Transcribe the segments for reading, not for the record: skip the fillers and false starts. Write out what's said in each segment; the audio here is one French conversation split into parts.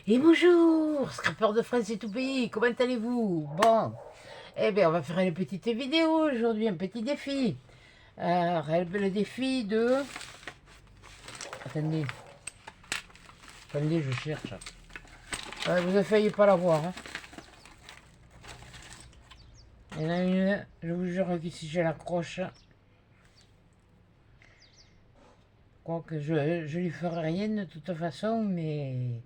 Et bonjour, scrapper de France et tout pays, comment allez-vous? Bon, eh bien on va faire une petite vidéo aujourd'hui, un petit défi. Le défi de... Attendez, attendez, je cherche. Vous avez failli pas la voir. Hein. Il y en a une, je vous jure que si je l'accroche, quoique je lui ferai rien de toute façon, mais...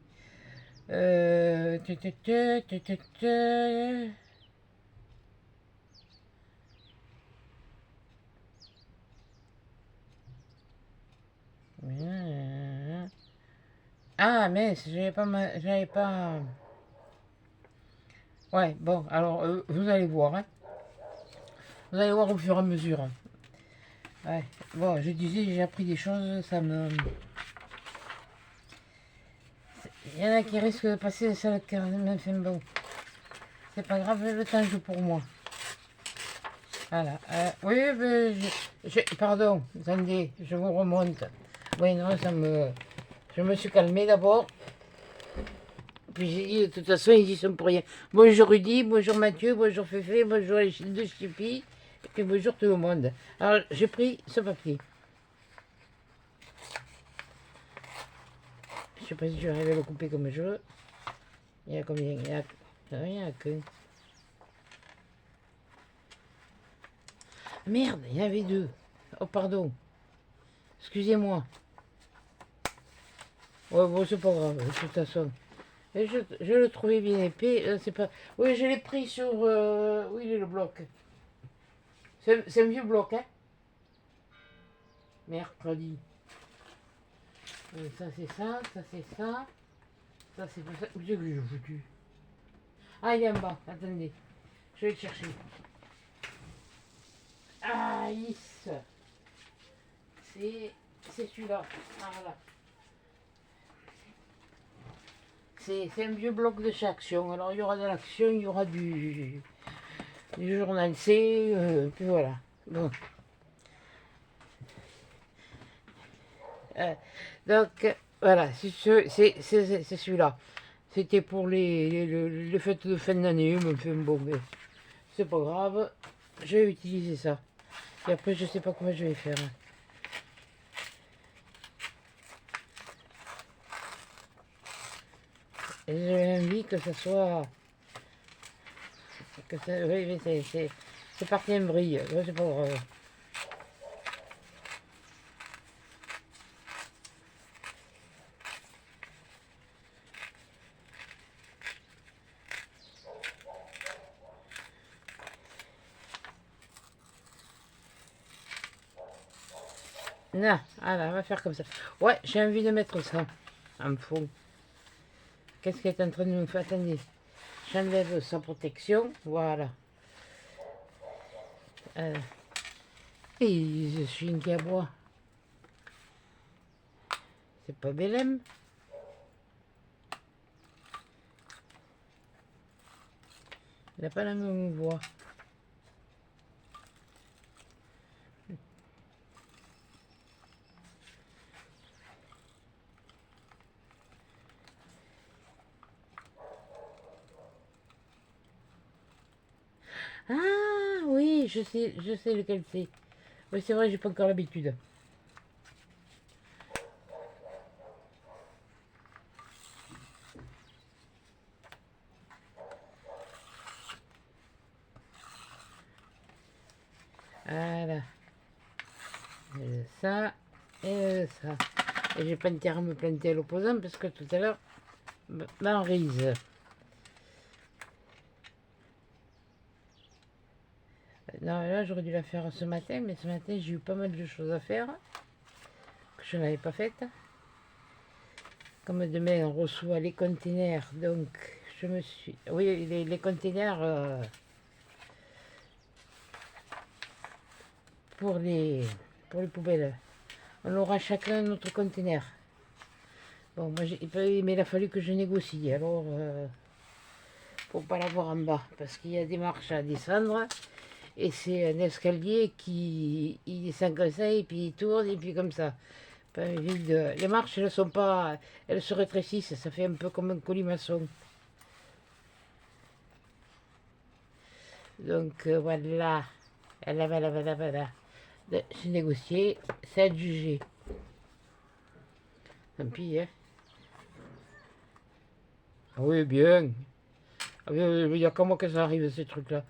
Euh... tu, tu, tu, tu, tu, tu. Ah, mais j'avais pas... Ouais, bon, alors vous allez voir, hein. Vous allez voir au fur et à mesure. Hein. Ouais, bon, je disais, j'ai appris des choses, ça me... Il y en a qui risquent de passer ça le cœur, mais enfin bon. C'est pas grave, le temps joue pour moi. Voilà. Oui, mais pardon, attendez, je vous remonte. Oui, non, ça me... Je me suis calmé d'abord. Puis j'ai dit, de toute façon, ils y sont pour rien. Bonjour Rudy, bonjour Mathieu, bonjour Féfé, bonjour les deux Chippy, et puis bonjour tout le monde. Alors, j'ai pris ce papier. Je sais pas si je vais arriver à le couper comme je veux. Il y a combien? Il y a rien que... Merde, il y en avait deux. Oh, pardon. Excusez-moi. Ouais, bon, c'est pas grave, de toute façon. Et je le trouvais bien épais. C'est pas... Oui, je l'ai pris sur... Où il est le bloc? C'est un vieux bloc, hein? Mercredi. Ça, c'est ça. Ça, c'est ça. Ça, c'est pas ça. Où c'est que j'ai foutu? Ah, il est en bas. Attendez. Je vais le chercher. Ah, yes. C'est celui-là. Ah, voilà. C'est un vieux bloc de chez Action. Alors, il y aura de l'action, il y aura du journal C, puis voilà. Bon. Donc, voilà, c'est celui-là. C'était pour les fêtes de fin d'année, mais enfin, bon, mais c'est pas grave. Je vais utiliser ça. Et après, je sais pas comment je vais faire. Et j'ai envie que ça soit... Que ça, oui, c'est parti en brille. C'est pas grave. Non, voilà, on va faire comme ça. Ouais, j'ai envie de mettre ça en fond. Qu'est-ce qu'elle est en train de nous faire? Attendez, j'enlève sa protection, voilà. Et je suis une qui aboie. C'est pas Belém. Elle n'a pas la même voix. Ah oui, je sais lequel c'est. Oui, c'est vrai, j'ai pas encore l'habitude. Voilà. Ça et ça. Et j'ai pas intérêt à me planter à l'opposant parce que tout à l'heure, m'enrise. Non, là, j'aurais dû la faire ce matin, mais ce matin, j'ai eu pas mal de choses à faire que je n'avais pas faites. Comme demain, on reçoit les containers, donc je me suis... Oui, les containers pour les poubelles. On aura chacun notre container. Bon, moi, mais il a fallu que je négocie, alors... pour pas l'avoir en bas, parce qu'il y a des marches à descendre. Et c'est un escalier qui il descend comme ça, et puis il tourne, et puis comme ça. Pas évident. Les marches, elles sont pas... Elles se rétrécissent, ça fait un peu comme un colimaçon. Donc voilà. Voilà. C'est négocié, c'est adjugé. Tant pis, hein. Ah oui, bien. Ah oui, il y a comment que ça arrive, ces trucs-là.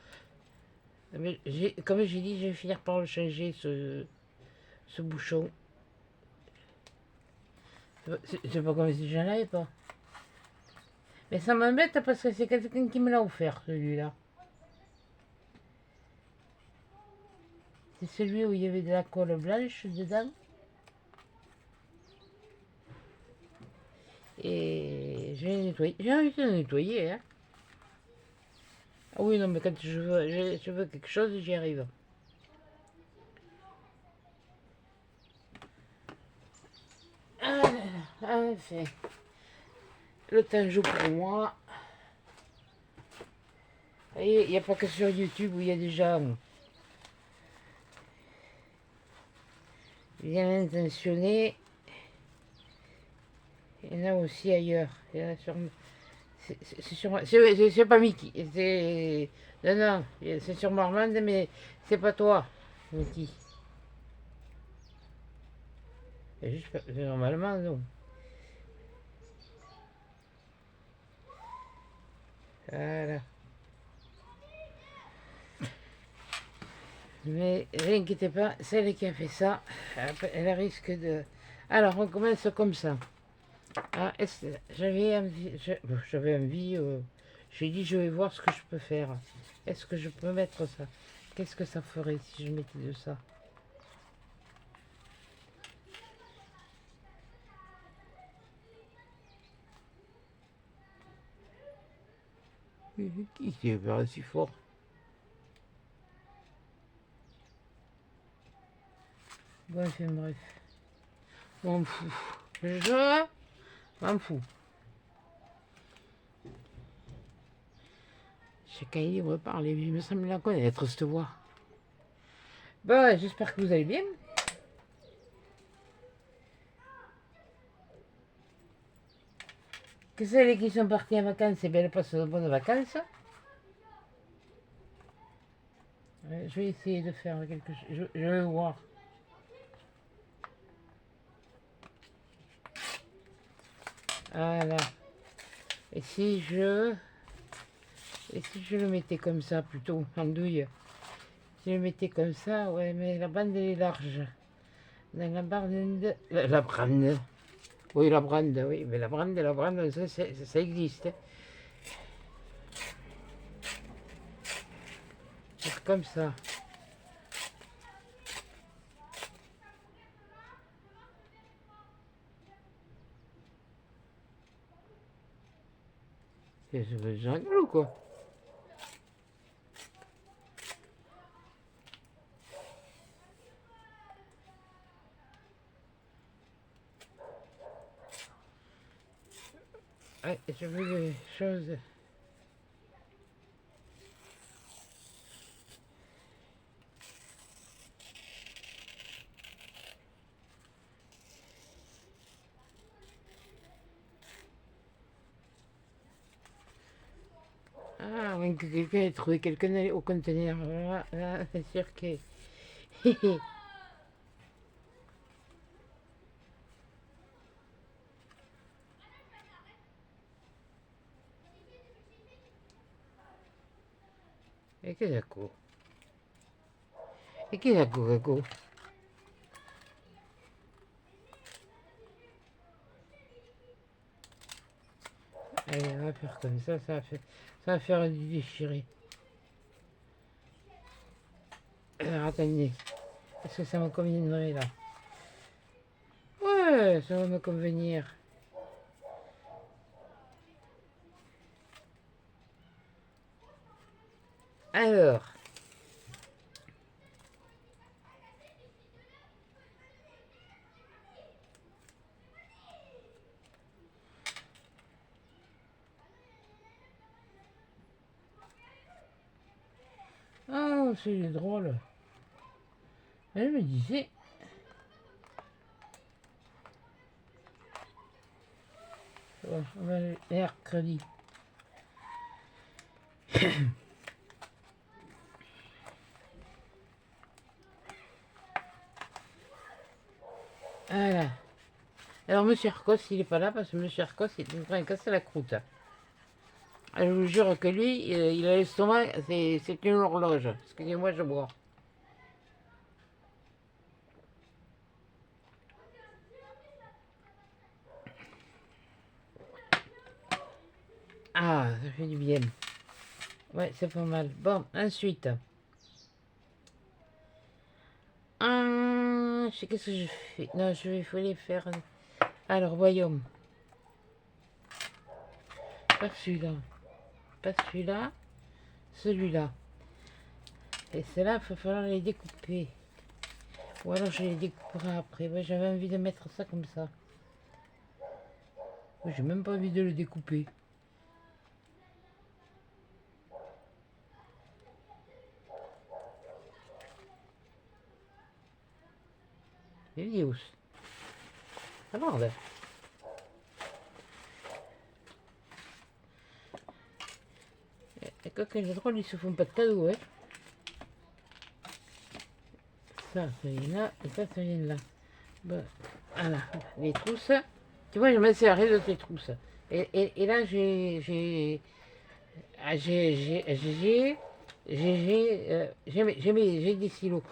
Mais comme j'ai dit, je vais finir par le changer, ce bouchon. C'est pas comme si j'en avais pas. Mais ça m'embête parce que c'est quelqu'un qui me l'a offert, celui-là. C'est celui où il y avait de la colle blanche dedans. Et je vais nettoyer. J'ai envie de le nettoyer, hein. Ah oui, non, mais quand je veux quelque chose, j'y arrive. Ah là là, enfin. Le temps joue pour moi. Et il n'y a pas que sur YouTube où il y a des gens bien intentionnés. Il y en a aussi ailleurs. Il y en a sur... C'est pas Mickey. C'est... Non, non, c'est sur Marmande, mais c'est pas toi, Mickey. C'est juste normalement, non. Voilà. Mais n'inquiétez pas, celle qui a fait ça, elle risque de... Alors, on commence comme ça. Ah, j'avais envie, j'ai dit je vais voir ce que je peux faire. Est-ce que je peux mettre ça? Qu'est-ce que ça ferait si je mettais de ça? Qui s'est pas si fort? Bon, enfin, bref. M'en fous. Je m'en fous. Chacun est libre de parler, mais il me semble la connaître, cette voix. Bon, j'espère que vous allez bien. Que celles qui sont parties en vacances, eh bien, elles passent de bonnes vacances. Je vais essayer de faire quelque chose. Je vais voir. Voilà. Et si je... Et si je le mettais comme ça, plutôt, en douille? Si je le mettais comme ça, ouais, mais la bande, elle est large. Dans la bande... La brande. Oui, la brande, oui. Mais la brande, ça existe. Hein. C'est comme ça. C'est jungle ou quoi? Ouais, je veux des choses... Ah, ouais, que quelqu'un ait trouvé quelqu'un au conteneur. Là, c'est sûr que... Et qu'est-ce que ça? Et qu'est-ce que ça? Allez, on va faire comme ça va faire du déchiré. Alors, attendez, est-ce que ça me conviendrait là? Ouais, ça va me convenir. Alors, oh, c'est drôle. Je me disais, Bon, on va mercredi. Voilà. Alors, monsieur Arcos, il est pas là parce que monsieur Arcos, il est en train de casser la croûte. Je vous jure que lui, il a l'estomac, c'est une horloge. Excusez-moi, je bois. Ah, ça fait du bien. Ouais, c'est pas mal. Bon, ensuite. Je sais qu'est-ce que je fais. Non, il faut les faire. Alors, royaume. Pas celui-là. Pas celui-là. Celui-là. Et ceux-là, il va falloir les découper. Ou alors je les découperai après. Ouais, j'avais envie de mettre ça comme ça. J'ai même pas envie de le découper. Elios. Ah merde. Et quand les drôles, ils se font pas de cadeaux, hein. Ça vient là, et ça vient là. Bon, voilà, les trousses. Tu vois, je me servais de tes trousses. Et là, j'ai des stylos.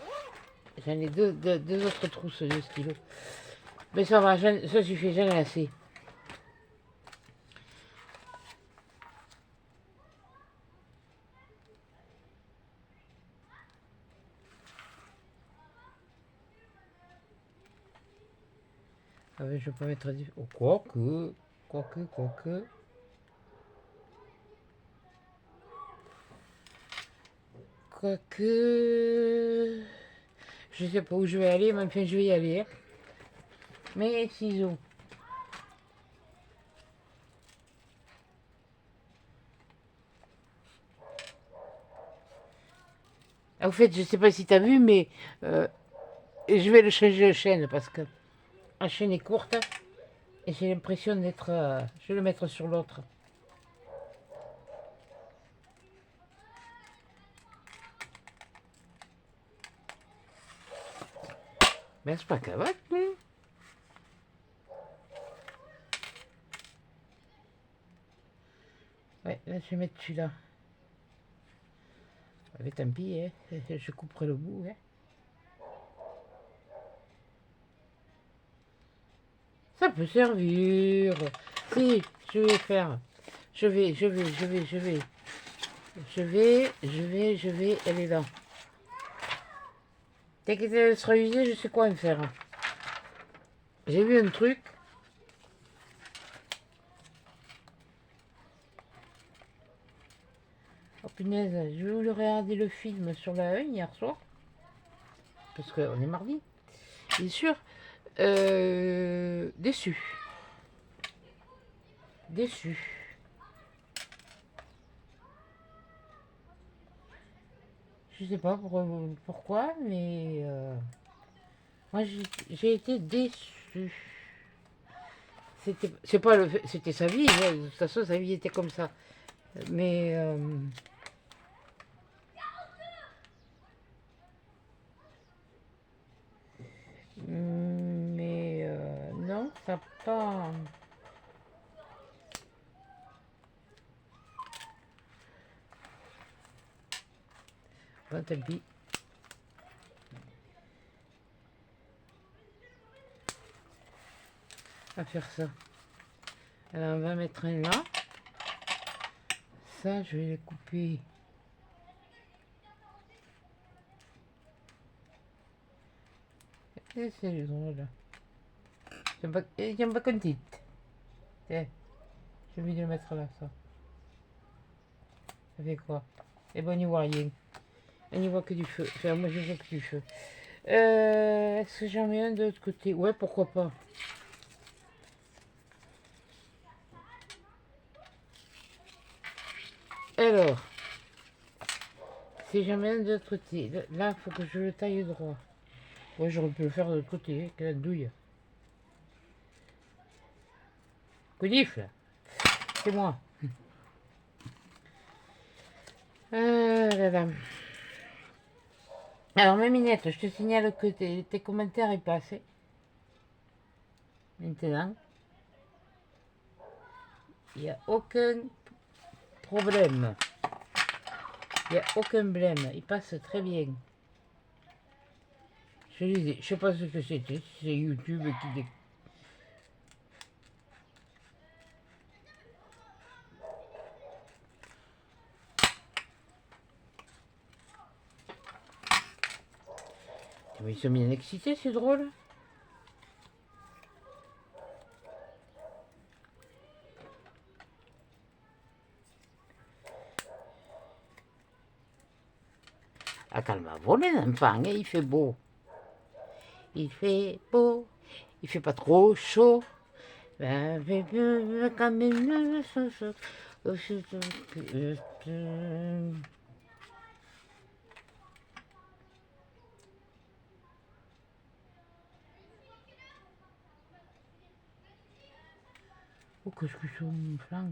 J'en ai deux autres trousses de stylos. Mais ça va, ça suffit, j'en ai assez. Ah ouais, je peux mettre du... Oh, quoique. Je sais pas où je vais aller, mais enfin je vais y aller. Mes ciseaux. Ah, au fait, je sais pas si t'as vu, mais je vais le changer de chaîne parce que la chaîne est courte et j'ai l'impression d'être... je vais le mettre sur l'autre. Mais c'est pas cavate, non? Ouais, là je vais mettre celui-là. Allez, tant pis, hein. Je couperai le bout. Hein. Ça peut servir. Si, je vais faire. Je vais. Elle est là. Dès qu'elle sera usée, je sais quoi en faire. J'ai vu un truc. Oh punaise, je voulais regarder le film sur la 1 hier soir. Parce qu'on est mardi. Bien sûr. Déçu. Je sais pas pourquoi, mais moi j'ai été déçu. C'est pas le, c'était sa vie. Ouais, de toute façon, sa vie était comme ça. Mais non, ça n'a pas. Bon, tant pis. À faire ça. Alors, on va mettre un là. Ça, je vais les couper. Et c'est drôle. J'aime pas qu'on dit. Tiens, j'ai envie de le mettre là, ça. Ça fait quoi? Eh ben, on n'y voit rien. On n'y voit que du feu. Enfin, moi, je vois que du feu. Est-ce que j'en mets un de l'autre côté? Ouais, pourquoi pas. Alors, si j'en mets un de l'autre côté, là, il faut que je le taille droit. Ouais, j'aurais pu le faire de l'autre côté, quelle douille. Coudif, là. chez moi. Là, là. Alors, ma minette, je te signale que tes commentaires est passé. Maintenant, il n'y a aucun problème. Il n'y a aucun blême. Il passe très bien. Je ne sais pas ce que c'était. C'est YouTube qui... Mais ils sont bien excités, c'est drôle. Ah, calmez-vous les enfants, hein, il fait beau. Il fait beau, il fait pas trop chaud. Quand même, oh, qu'est-ce que c'est mon flanc?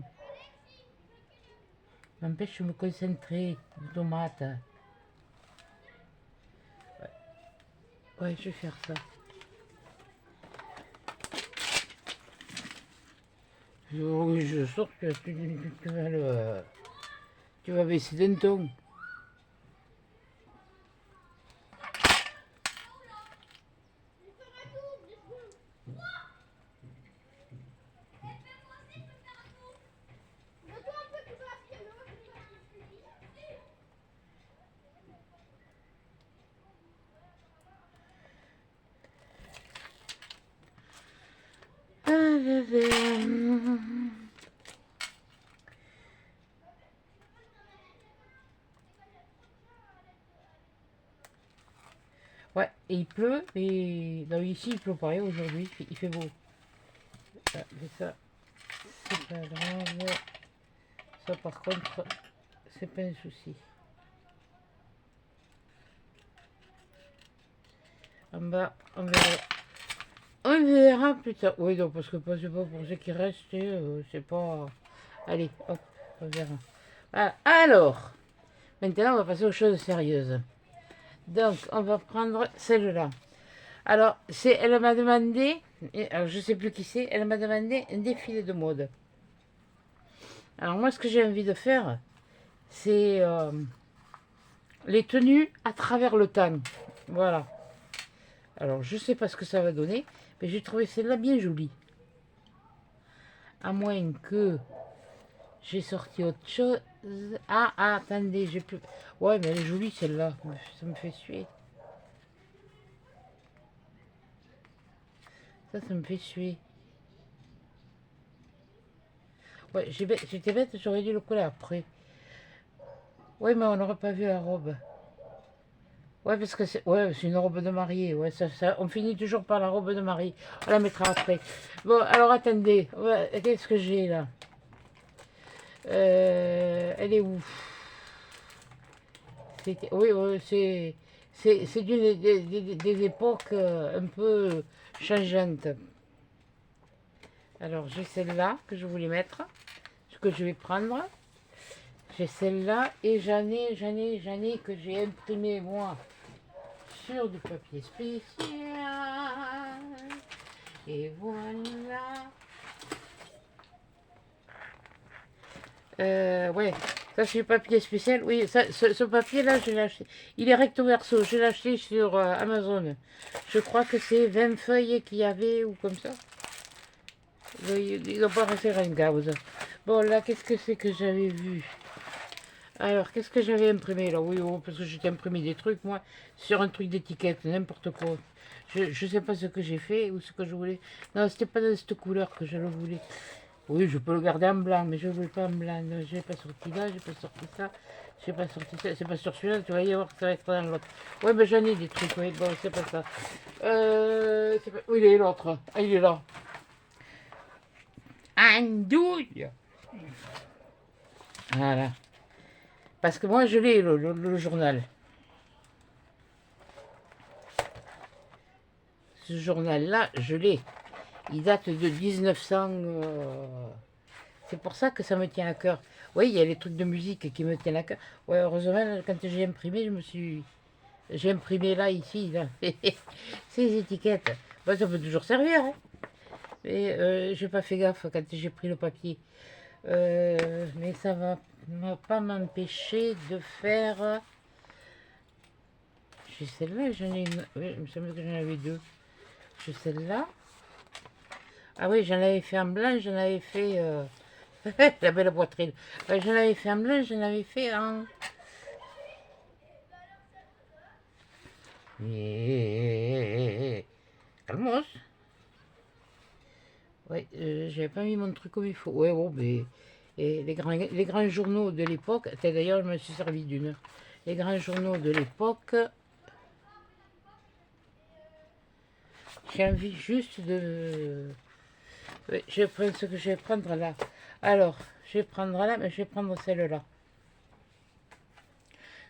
M'empêche de me concentrer, les tomates. Ouais, je vais faire ça. Je sors, tu vas baisser d'un ton. Ouais, et il pleut, et non, ici il pleut pas aujourd'hui, il fait beau. Ah, mais ça, c'est pas grave. Ça par contre, c'est pas un souci. En bas, on verra. On verra plus tard. Oui, non, parce que c'est pas pour ceux qui restent, c'est pas... Allez, hop, on verra. Voilà. Alors, maintenant on va passer aux choses sérieuses. Donc, on va prendre celle-là. Alors, elle m'a demandé, alors je sais plus qui c'est, elle m'a demandé un défilé de mode. Alors moi, ce que j'ai envie de faire, c'est les tenues à travers le temps. Voilà. Alors, je sais pas ce que ça va donner, mais j'ai trouvé celle-là bien jolie. À moins que j'ai sorti autre chose. Ah, attendez, j'ai plus... Ouais, mais elle est jolie celle-là, ça me fait suer. Ça me fait suer. Ouais, j'étais bête, j'aurais dû le coller après. Ouais, mais on n'aurait pas vu la robe. Ouais, parce que c'est une robe de mariée. Ouais, on finit toujours par la robe de mariée. On la mettra après. Bon, alors attendez. Ouais, qu'est-ce que j'ai là? Elle est où? Oui, c'est des époques un peu changeantes. Alors, j'ai celle-là que je voulais mettre, ce que je vais prendre. J'ai celle-là et j'en ai que j'ai imprimé moi sur du papier spécial. Et voilà. Ouais, ça c'est du papier spécial. Oui, ce papier-là, je l'ai acheté. Il est recto verso. Je l'ai acheté sur Amazon. Je crois que c'est 20 feuilles qu'il y avait ou comme ça. Ils n'ont pas resté rien cause. Bon, là, qu'est-ce que c'est que j'avais vu? Alors, qu'est-ce que j'avais imprimé là? Oui, oh, parce que j'étais imprimé des trucs, moi, sur un truc d'étiquette, n'importe quoi. Je sais pas ce que j'ai fait ou ce que je voulais. Non, c'était pas de cette couleur que je le voulais. Oui, je peux le garder en blanc, mais je ne veux pas en blanc. Je n'ai pas sorti là, j'ai pas sorti ça. J'ai pas sorti ça. C'est pas sur celui-là, tu vas y voir que ça va être dans l'autre. Ouais, mais j'en ai des trucs, oui. Bon, c'est pas ça. Où il est l'autre? Ah, il est là. Andouille. Voilà. Parce que moi, je l'ai, le journal. Ce journal-là, je l'ai. Il date de 1900... C'est pour ça que ça me tient à cœur. Oui, il y a les trucs de musique qui me tiennent à cœur. Ouais, heureusement, quand j'ai imprimé, j'ai imprimé là, ici, là, ces étiquettes. Bon, ça peut toujours servir, hein. Mais j'ai pas fait gaffe quand j'ai pris le papier. Mais ça va pas m'empêcher de faire. J'ai celle-là, j'en ai une. Oui, il me semble que j'en avais deux. J'ai celle-là. Ah oui, j'en avais fait en blanc, j'en avais fait. La belle poitrine. J'en avais fait en blanc, j'en avais fait en. Calmos. Ouais, j'avais pas mis mon truc comme il faut. Ouais, bon, mais. Et les grands journaux de l'époque, d'ailleurs, je me suis servi d'une. Les grands journaux de l'époque, j'ai envie juste de. Oui, je vais prendre ce que je vais prendre là. Alors, je vais prendre là, mais je vais prendre celle-là.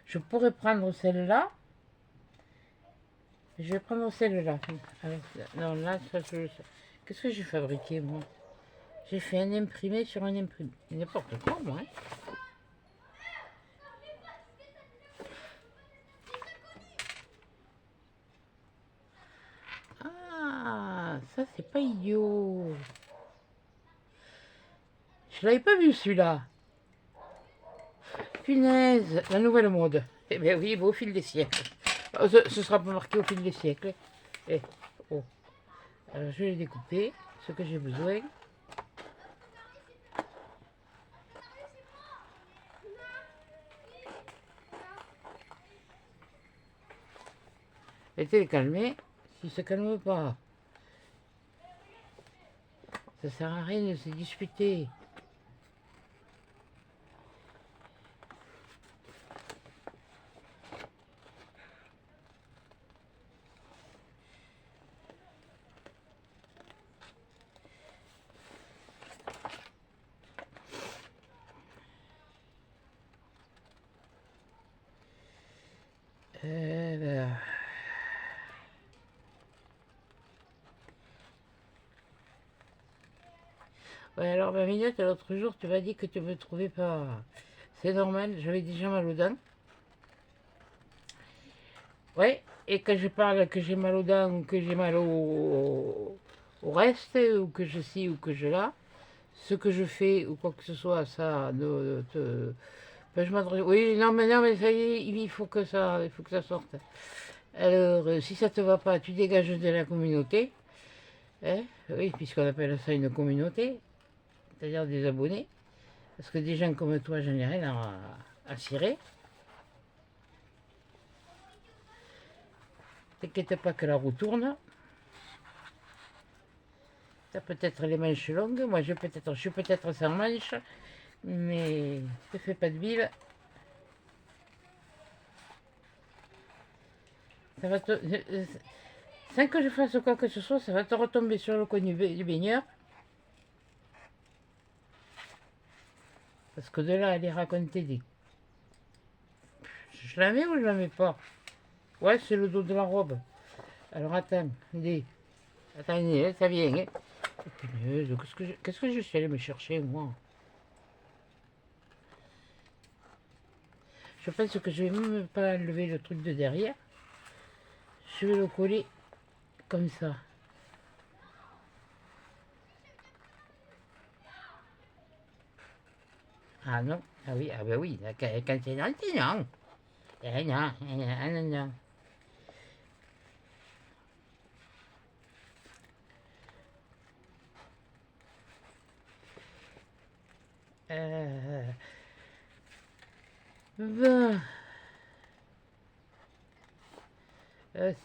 Je pourrais prendre celle-là. Je vais prendre celle-là. Non, là, ça, qu'est-ce que j'ai fabriqué, moi? J'ai fait un imprimé sur un imprimé. N'importe quoi, moi. Hein. Ah, ça, c'est pas idiot. Je l'avais pas vu, celui-là. Punaise, la nouvelle mode. Eh bien oui, au fil des siècles. Ce sera pas marqué au fil des siècles. Eh, oh. Alors, je vais découper ce que j'ai besoin. Laissez-les calmer. S'ils ne se calment pas, ça sert à rien de se disputer. Ben, ouais, alors ma minute, l'autre jour, tu m'as dit que tu me trouvais pas. C'est normal, j'avais déjà mal aux dents. Ouais, et quand je parle que j'ai mal aux dents ou que j'ai mal au reste, ou que je ci ou que je là, ce que je fais ou quoi que ce soit, ça ne te. Ben, je m'adresse. Oui, non, mais ça y est, il faut que ça sorte. Alors, si ça te va pas, tu dégages de la communauté. Hein, oui, puisqu'on appelle ça une communauté, c'est-à-dire des abonnés. Parce que des gens comme toi, j'en ai rien à cirer. T'inquiète pas que la roue tourne. T'as peut-être les manches longues, moi je suis peut-être sans manches, mais ne fais pas de bile. Ça va te, sans que je fasse quoi que ce soit, ça va te retomber sur le coin du baigneur. Parce que de là, aller raconter des... Je la mets ou je la mets pas? Ouais, c'est le dos de la robe. Alors attends, attendez, ça vient. Hein. Qu'est-ce que je suis allé me chercher, moi? Je pense que je vais même pas enlever le truc de derrière. Je vais le coller comme ça. Ah non, ah ben oui, quand c'est gentil, non. Non. Euh, ben,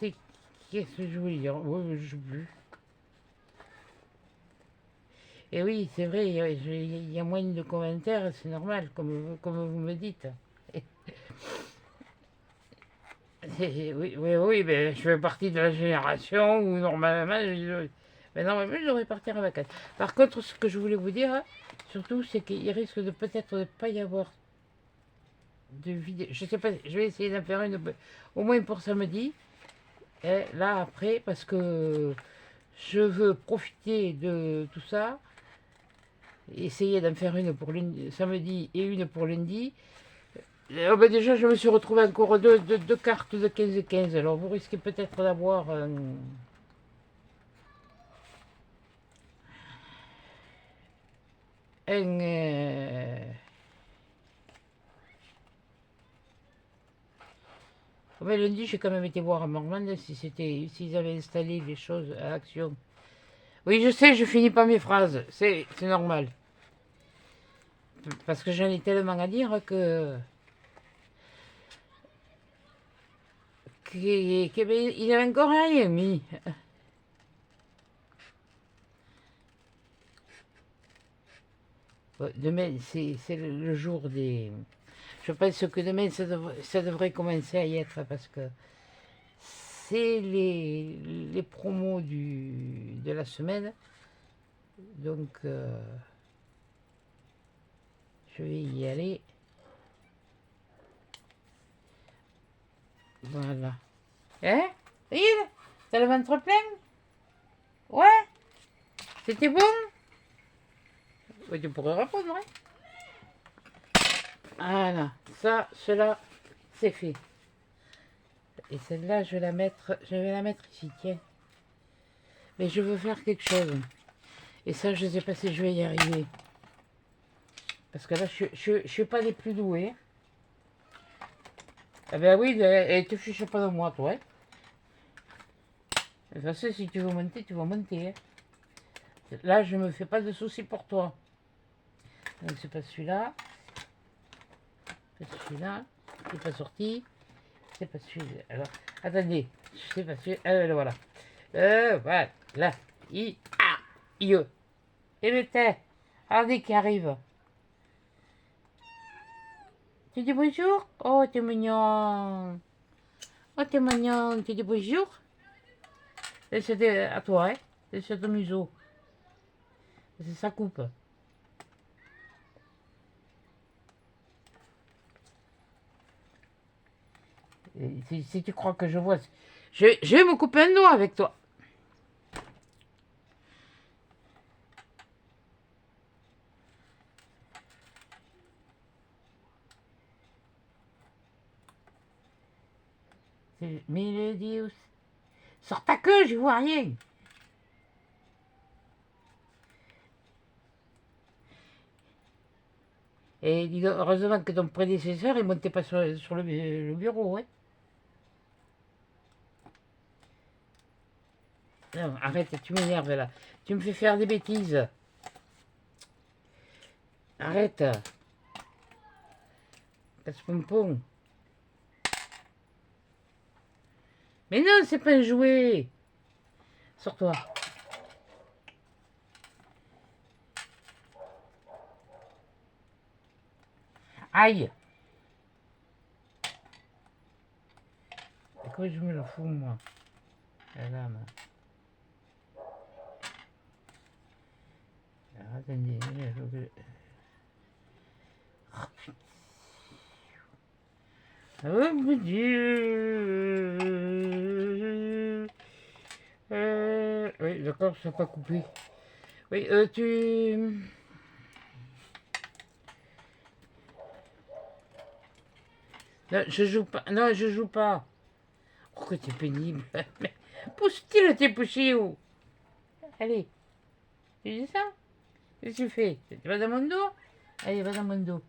c'est... Qu'est-ce que je voulais dire? Oui, je sais plus. Et oui, c'est vrai, il y a moins de commentaires, c'est normal, comme vous me dites. Oui, mais je fais partie de la génération où normalement, mais normalement, je devrais partir en vacances. Par contre, ce que je voulais vous dire, surtout, c'est qu'il risque de peut-être ne pas y avoir de vidéo. Je sais pas, je vais essayer d'en faire une, au moins pour samedi. Et là, après, parce que je veux profiter de tout ça. essayé d'en faire une pour lundi, samedi et une pour lundi. Ben déjà, je me suis retrouvé encore deux cartes de 15-15. Alors, vous risquez peut-être d'avoir un mais lundi, j'ai quand même été voir à Mormande s'ils avaient installé les choses à Action. Oui, je sais, je finis pas mes phrases. C'est normal. Parce que j'en ai tellement à dire qu'il n'avait encore rien mis. Demain, c'est le jour des... Je pense que demain, ça devrait commencer à y être parce que c'est les promos de la semaine. Donc, je vais y aller. Voilà. Hein? Regarde, t'as le ventre plein? Ouais? C'était bon? Ouais, tu pourrais répondre, hein? Voilà. Ça, cela, c'est fait. Et celle-là, je vais la mettre ici, tiens. Mais je veux faire quelque chose. Et ça, je ne sais pas si je vais y arriver. Parce que là, je suis pas des plus doués. Ah ben oui, et tu fiches pas de moi, toi. De toute façon, si tu veux monter, tu vas monter. Hein. Là, je me fais pas de soucis pour toi. Donc, c'est pas celui-là. C'est pas celui-là. C'est pas sorti. C'est pas celui-là. Alors, attendez. C'est pas celui-là. Voilà. Voilà. Là. I. A. I. E. Et mettez. Regardez qui arrive. Tu dis bonjour? Oh, t'es mignon. Oh, t'es mignon. Tu dis bonjour? Et c'était à toi, hein? C'est ton museau. C'est sa coupe. Et si tu crois que je vois... Je vais me couper un doigt avec toi. Mélodius. Sors ta queue, je vois rien. Et dis donc, heureusement que ton prédécesseur, il montait pas sur le bureau, ouais. Non, arrête, tu m'énerves là. Tu me fais faire des bêtises. Arrête. Casse-pompon. Mais non, c'est pas un jouet. Sors-toi. Aïe. Pourquoi je me la fous, moi? La lame. Alors, attendez. Oh mon Dieu. Oui, d'accord, ça n'a pas coupé. Oui, tu... Non, je joue pas. Non, je joue pas. Pourquoi t'es pénible? Mais pousse-t-il tes poussios? Allez, tu dis ça? Qu'est-ce que tu fais? Tu vas dans mon dos? Allez, va dans mon dos.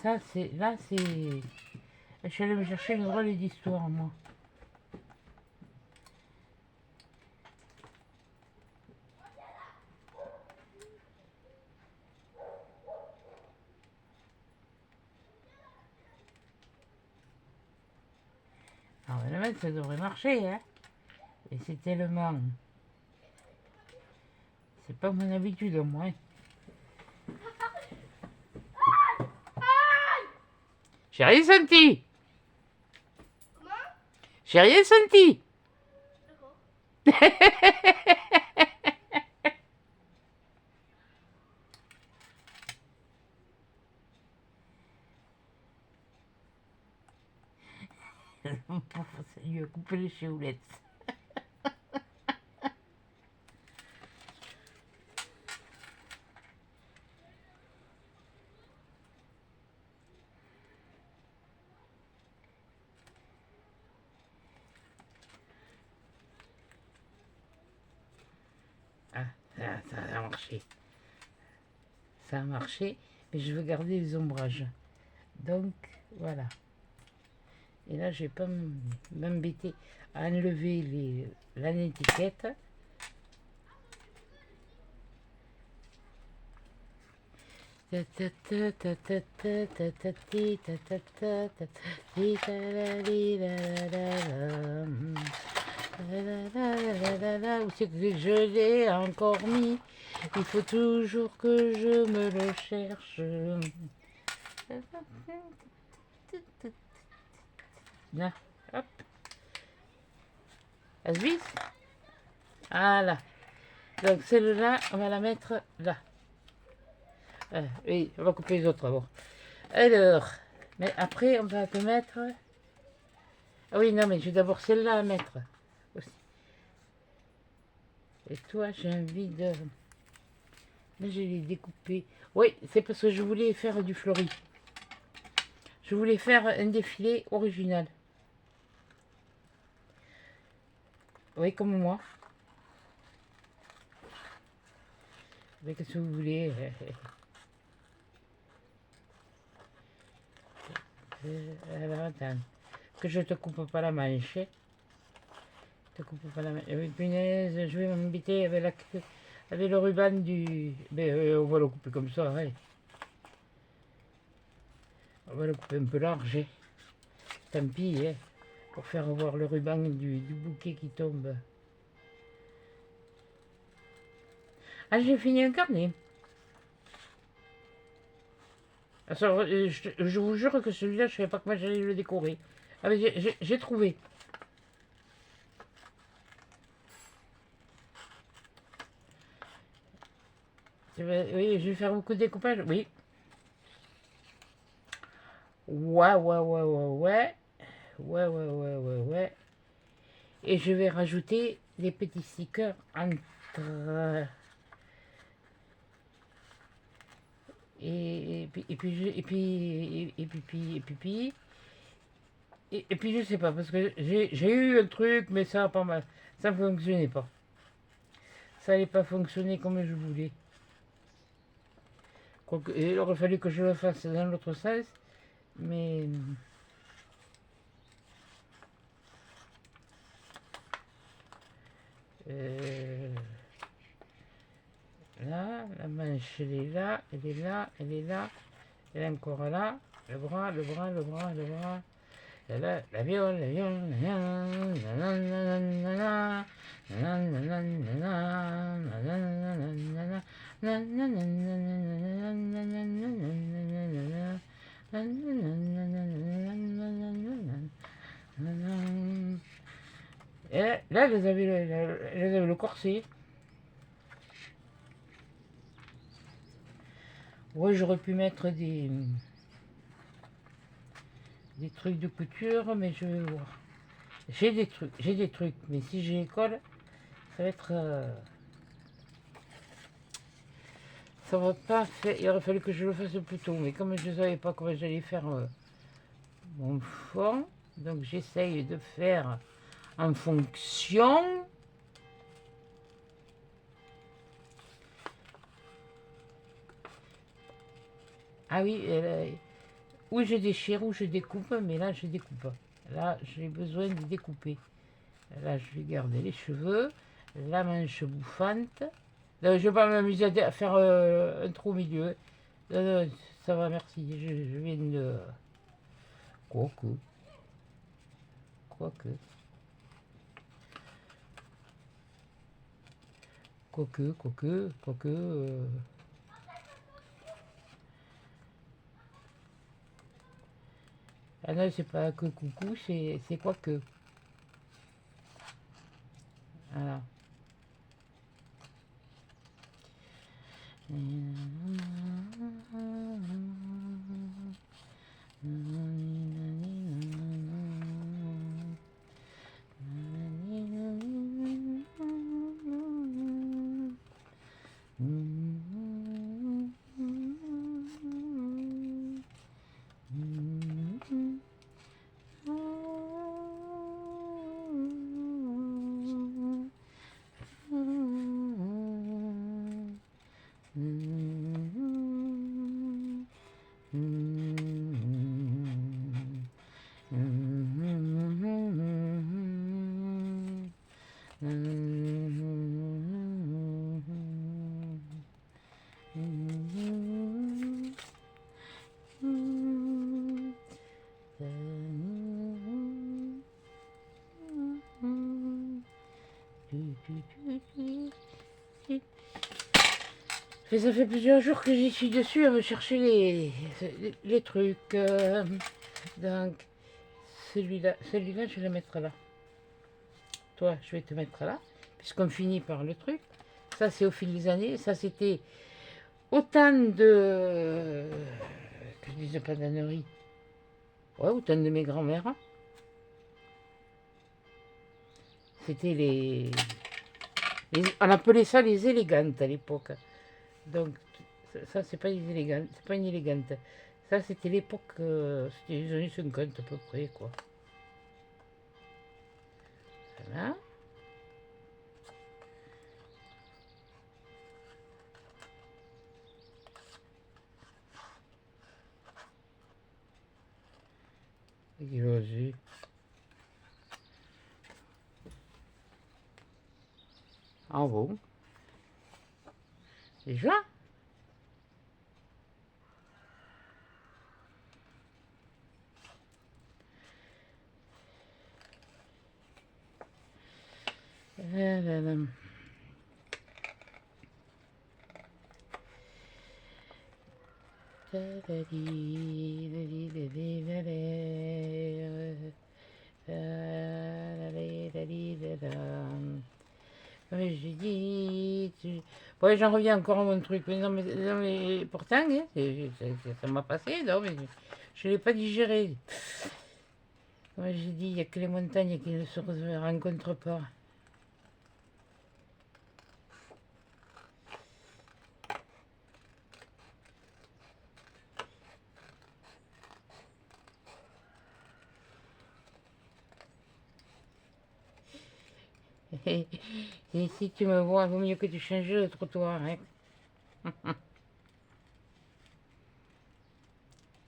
Ça, c'est... Là, c'est... Je suis allée me chercher une drôle d'histoire, moi. Alors, le mec, ça devrait marcher, hein. Et c'est tellement... C'est pas mon habitude, moi. Hein. J'ai rien senti. Comment? J'ai rien senti. Ça lui a coupé les chiolettes. Ah, ça a marché. Ça a marché, mais je veux garder les ombrages. Donc, voilà. Et là, je vais pas m'embêter à enlever l'étiquette. Où c'est que je l'ai encore mis? Il faut toujours que je me le cherche. Là, hop. Elle se visse. Voilà. Donc celle-là, on va la mettre là. Oui, on va couper les autres d'abord. Alors, mais après, on va te mettre... Ah oui, non, mais j'ai d'abord celle-là à mettre aussi. Et toi, j'ai envie de... Là, je l'ai découpé. Oui, c'est parce que je voulais faire du fleuri. Je voulais faire un défilé original. Oui, comme moi. Mais qu'est-ce que vous voulez? Alors, attends. Que je te coupe pas la manche. Te coupe pas la manche. Oui, punaise, je vais m'embêter avec le ruban du... Mais on va le couper comme ça, ouais. On va le couper un peu large. Hein. Tant pis, hein, pour faire voir le ruban du bouquet qui tombe. Ah, j'ai fini un carnet. Alors, je vous jure que celui-là, je ne savais pas comment j'allais le décorer. Ah, mais j'ai trouvé. Oui, je vais faire beaucoup de découpage. Oui. Ouais, ouais, ouais, ouais, ouais. Ouais, ouais, ouais, ouais, ouais. Et je vais rajouter des petits stickers entre... Et puis je sais pas, parce que j'ai eu un truc, mais ça a pas mal. Ça ne fonctionnait pas. Ça n'allait pas fonctionner comme je voulais. Quoique, il aurait fallu que je le fasse dans l'autre sens, mais... là, la manche, elle est là, elle est là, elle est là, elle est encore là. Le bras, le bras, le bras, le bras. Là, l'avion, l'avion, et là, vous avez le corset. Ouais, j'aurais pu mettre des trucs de couture, mais je vais voir. J'ai des trucs, mais si j'ai l'école, ça va être... ça va pas faire... Il aurait fallu que je le fasse plus tôt, mais comme je ne savais pas comment j'allais faire mon fond, donc j'essaye de faire en fonction. Ah oui, où je déchire, où je découpe, mais là je découpe. Là j'ai besoin de découper. Là je vais garder les cheveux, la manche bouffante. Là, je vais pas m'amuser à faire un trou au milieu. Ça va, merci. Je viens de... Quoique. Quoique. Quoique, quoique, quoique. Ah non, c'est pas que coucou, c'est quoique. Voilà. Et ça fait plusieurs jours que j'y suis dessus à me chercher les trucs. Donc, celui-là, je vais le mettre là. Toi, je vais te mettre là, puisqu'on finit par le truc. Ça, c'est au fil des années. Ça, c'était autant de... que je disais pas d'âneries. Ouais, autant de mes grands-mères. C'était on appelait ça les élégantes à l'époque. Donc, ça c'est pas les élégantes, c'est pas une élégante. Ça, c'était l'époque, c'était les années 50 à peu près, quoi. Voilà. Vas-y. Ah bon? Déjà? Ouais, j'ai dit... Ouais, j'en reviens encore à mon truc. Mais non, mais pourtant, hein, ça m'a passé, non, mais je ne l'ai pas digéré. Comme j'ai dit, il n'y a que les montagnes qui ne se rencontrent pas. Et si tu me vois, il vaut mieux que tu changes le trottoir. Hein.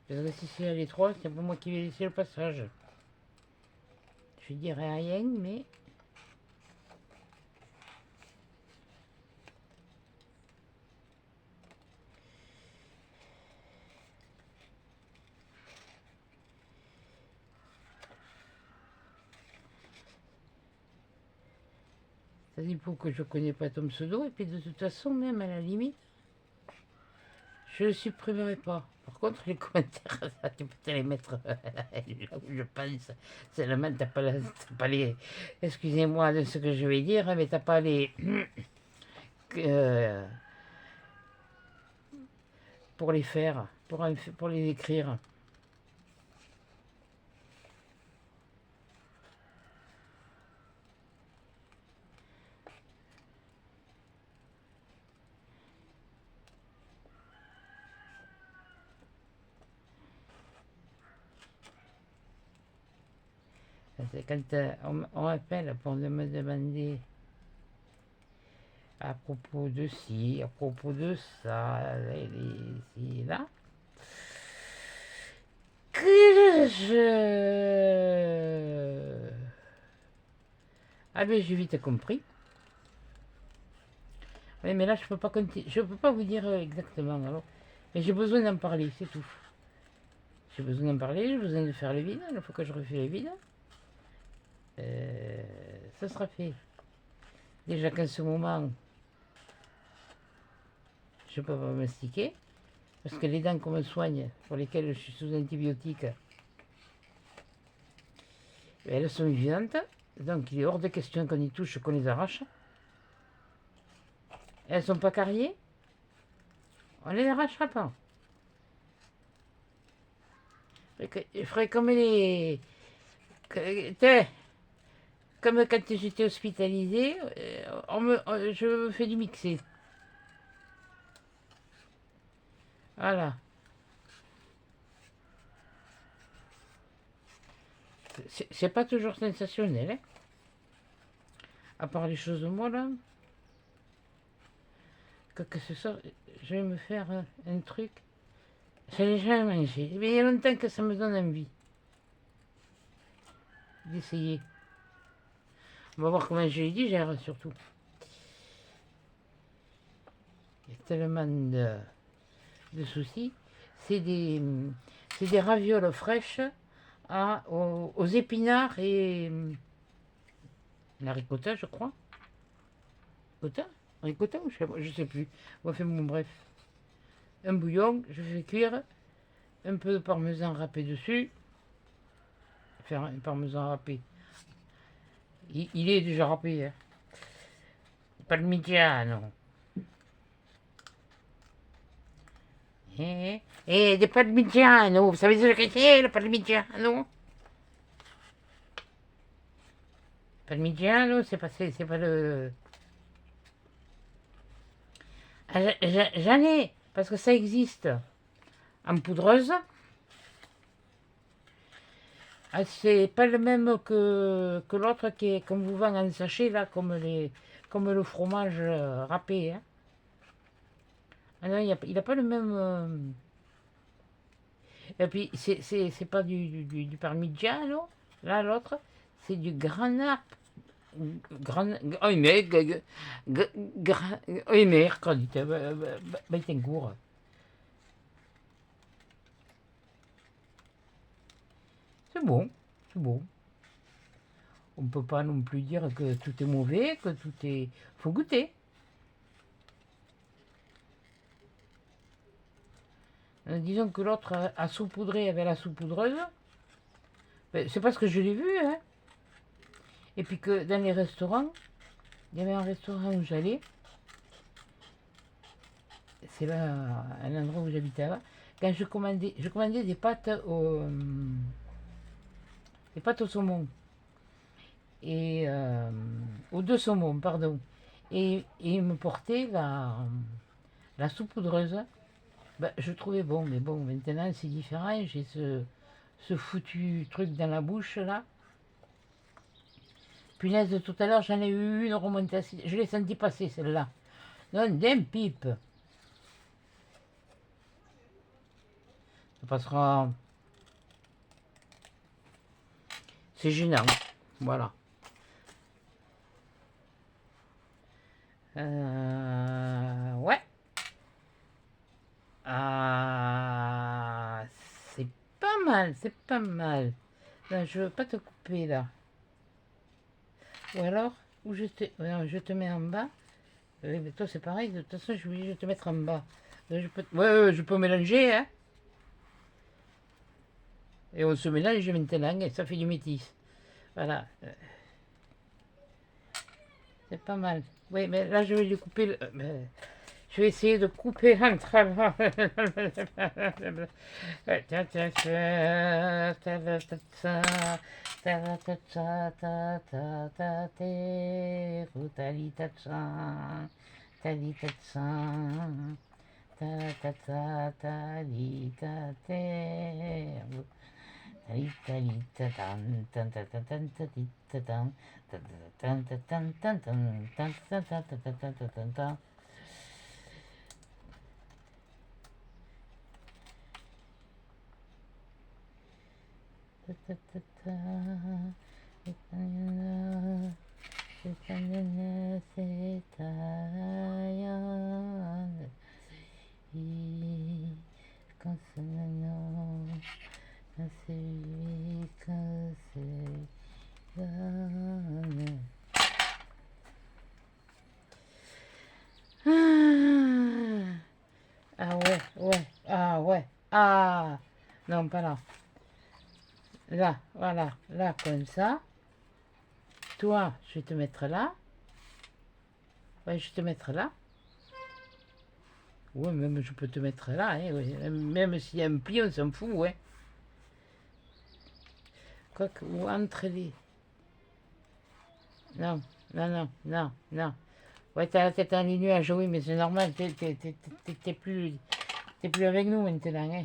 Parce que si c'est à l'étroit, c'est pas moi qui vais laisser le passage. Je dirais rien, mais... Ça dit pour que je connais pas ton pseudo, et puis de toute façon, même à la limite, je le supprimerai pas. Par contre, les commentaires, ça, tu peux te les mettre là où je pense. Seulement, t'as pas les... Excusez-moi de ce que je vais dire, mais t'as pas les... pour les faire, pour les écrire. C'est quand on m'appelle pour me demander à propos de ci, à propos de ça, ici, là, que je... Ah ben j'ai vite compris. Oui, mais là je peux pas je peux pas vous dire exactement alors. Mais j'ai besoin d'en parler, c'est tout. J'ai besoin d'en parler, j'ai besoin de faire le vide. Il faut que je refais le vide. Ça sera fait. Déjà qu'en ce moment, je peux pas mastiquer. Parce que les dents qu'on me soigne, pour lesquelles je suis sous antibiotiques, elles sont vivantes. Donc il est hors de question qu'on y touche, qu'on les arrache. Elles sont pas carriées. On les arrachera pas. Je ferai comme les... Comme quand j'étais hospitalisée, je me fais du mixé. Voilà. C'est pas toujours sensationnel, hein. À part les choses de moi, là. Que ce soit, je vais me faire un truc. Je l'ai jamais mangé. Mais il y a longtemps que ça me donne envie d'essayer. On va voir comment je les digère, surtout. Il y a tellement de soucis. C'est des ravioles fraîches aux épinards et la ricotta, je crois. Ricotta? ricotta ou je sais plus. Enfin bon, bref. Un bouillon, je fais cuire. Un peu de parmesan râpé dessus. Faire un parmesan râpé. Il est déjà râpé, hein. Parmigiano. Des parmigiano. Vous savez ce que c'est, le parmigiano? Parmigiano, c'est pas le... Ah, j'en ai, parce que ça existe en poudreuse. Ah, c'est pas le même que l'autre qui est, comme vous vend en sachet, là, comme le fromage râpé, hein. Ah non, il a pas le même... Et puis, c'est pas du parmigiano. Là, l'autre, c'est du granat. Oh, mais... Oh, mais... Beitencourt. C'est bon, c'est bon. On ne peut pas non plus dire que tout est mauvais, que tout est... Faut goûter. Disons que l'autre a saupoudré avec la saupoudreuse. Ben, c'est parce que je l'ai vu, hein. Et puis que dans les restaurants, il y avait un restaurant où j'allais. C'est là, un endroit où j'habitais avant. Quand je commandais des pâtes au saumon. Et aux deux saumons, pardon. Et il me portait la saupoudreuse. Ben, je trouvais bon, mais bon, maintenant c'est différent. J'ai ce foutu truc dans la bouche là. Punaise, de tout à l'heure, j'en ai eu une remontée. Je l'ai senti passer celle-là. Non, d'un pipe. Ça passera. C'est gênant. Voilà. Ouais. Ah, c'est pas mal, c'est pas mal. Non, je veux pas te couper là. Ou alors, ou non, je te mets en bas. Oui, mais toi c'est pareil, de toute façon je vais te mettre en bas. Ouais, je peux mélanger, hein. Et on se mélange maintenant, et ça fait du métis. Voilà. C'est pas mal. Oui, mais là je vais lui couper je vais essayer de couper entre Ah ouais, ouais, ah ouais, ah non, pas là. Là, voilà, là comme ça. Toi, je vais te mettre là. Ouais, je vais te mettre là. Ouais, même je peux te mettre là, hein, ouais. Même s'il y a un pli, on s'en fout, ouais. Quoique, ou entre les... Non, non, non, non, non. Ouais, t'as la tête en les nuages, oui, mais c'est normal, t'es plus avec nous maintenant, hein.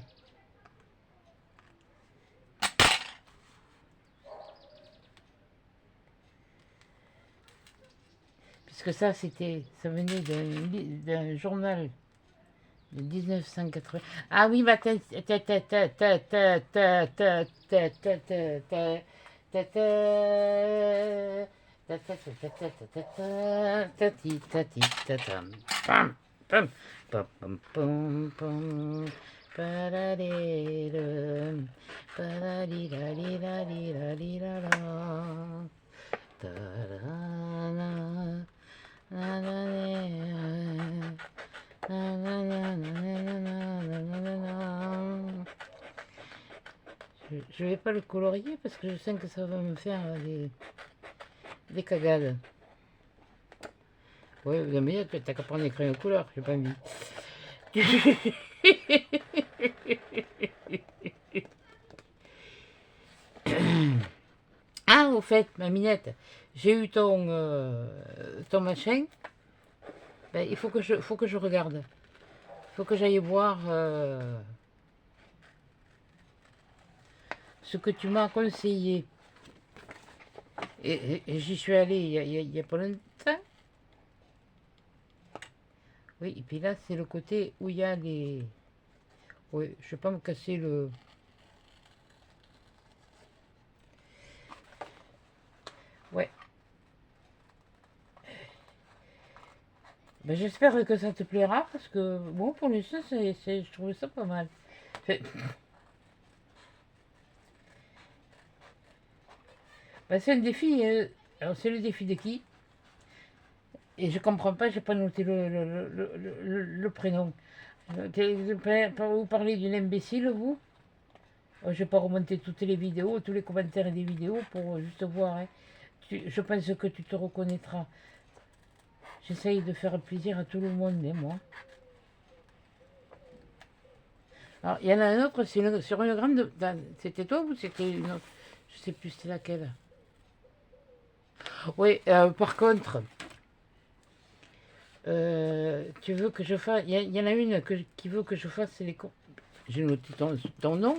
Puisque ça, ça venait d'un journal de 1980. Ah oui, bah, Je vais pas le colorier parce que je sens que ça va me faire des cagades. Ouais, mais t'as qu'à prendre des crayons de couleur, j'ai pas envie. Ah, au fait, ma minette, j'ai eu ton machin. Ben, faut que je regarde. Faut que j'aille voir ce que tu m'as conseillé. Et j'y suis allée il y a pas longtemps. Oui, et puis là, c'est le côté où il y a les... Oui, je vais pas me casser le... Ouais. Ben, j'espère que ça te plaira parce que, bon, pour l'instant, je trouve ça pas mal. Ben, c'est un défi. Alors, c'est le défi de qui? Et je comprends pas, j'ai pas noté le prénom. Vous parlez d'une imbécile, vous? Je vais pas remonter toutes les vidéos, tous les commentaires des vidéos pour juste voir. Hein. Je pense que tu te reconnaîtras. J'essaye de faire plaisir à tout le monde, hein, moi. Alors, il y en a un autre, c'est sur une grande... C'était toi ou c'était une autre? Je sais plus c'était laquelle. Oui, par contre, tu veux que je fasse... Il y en a une qui veut que je fasse les... J'ai noté ton nom.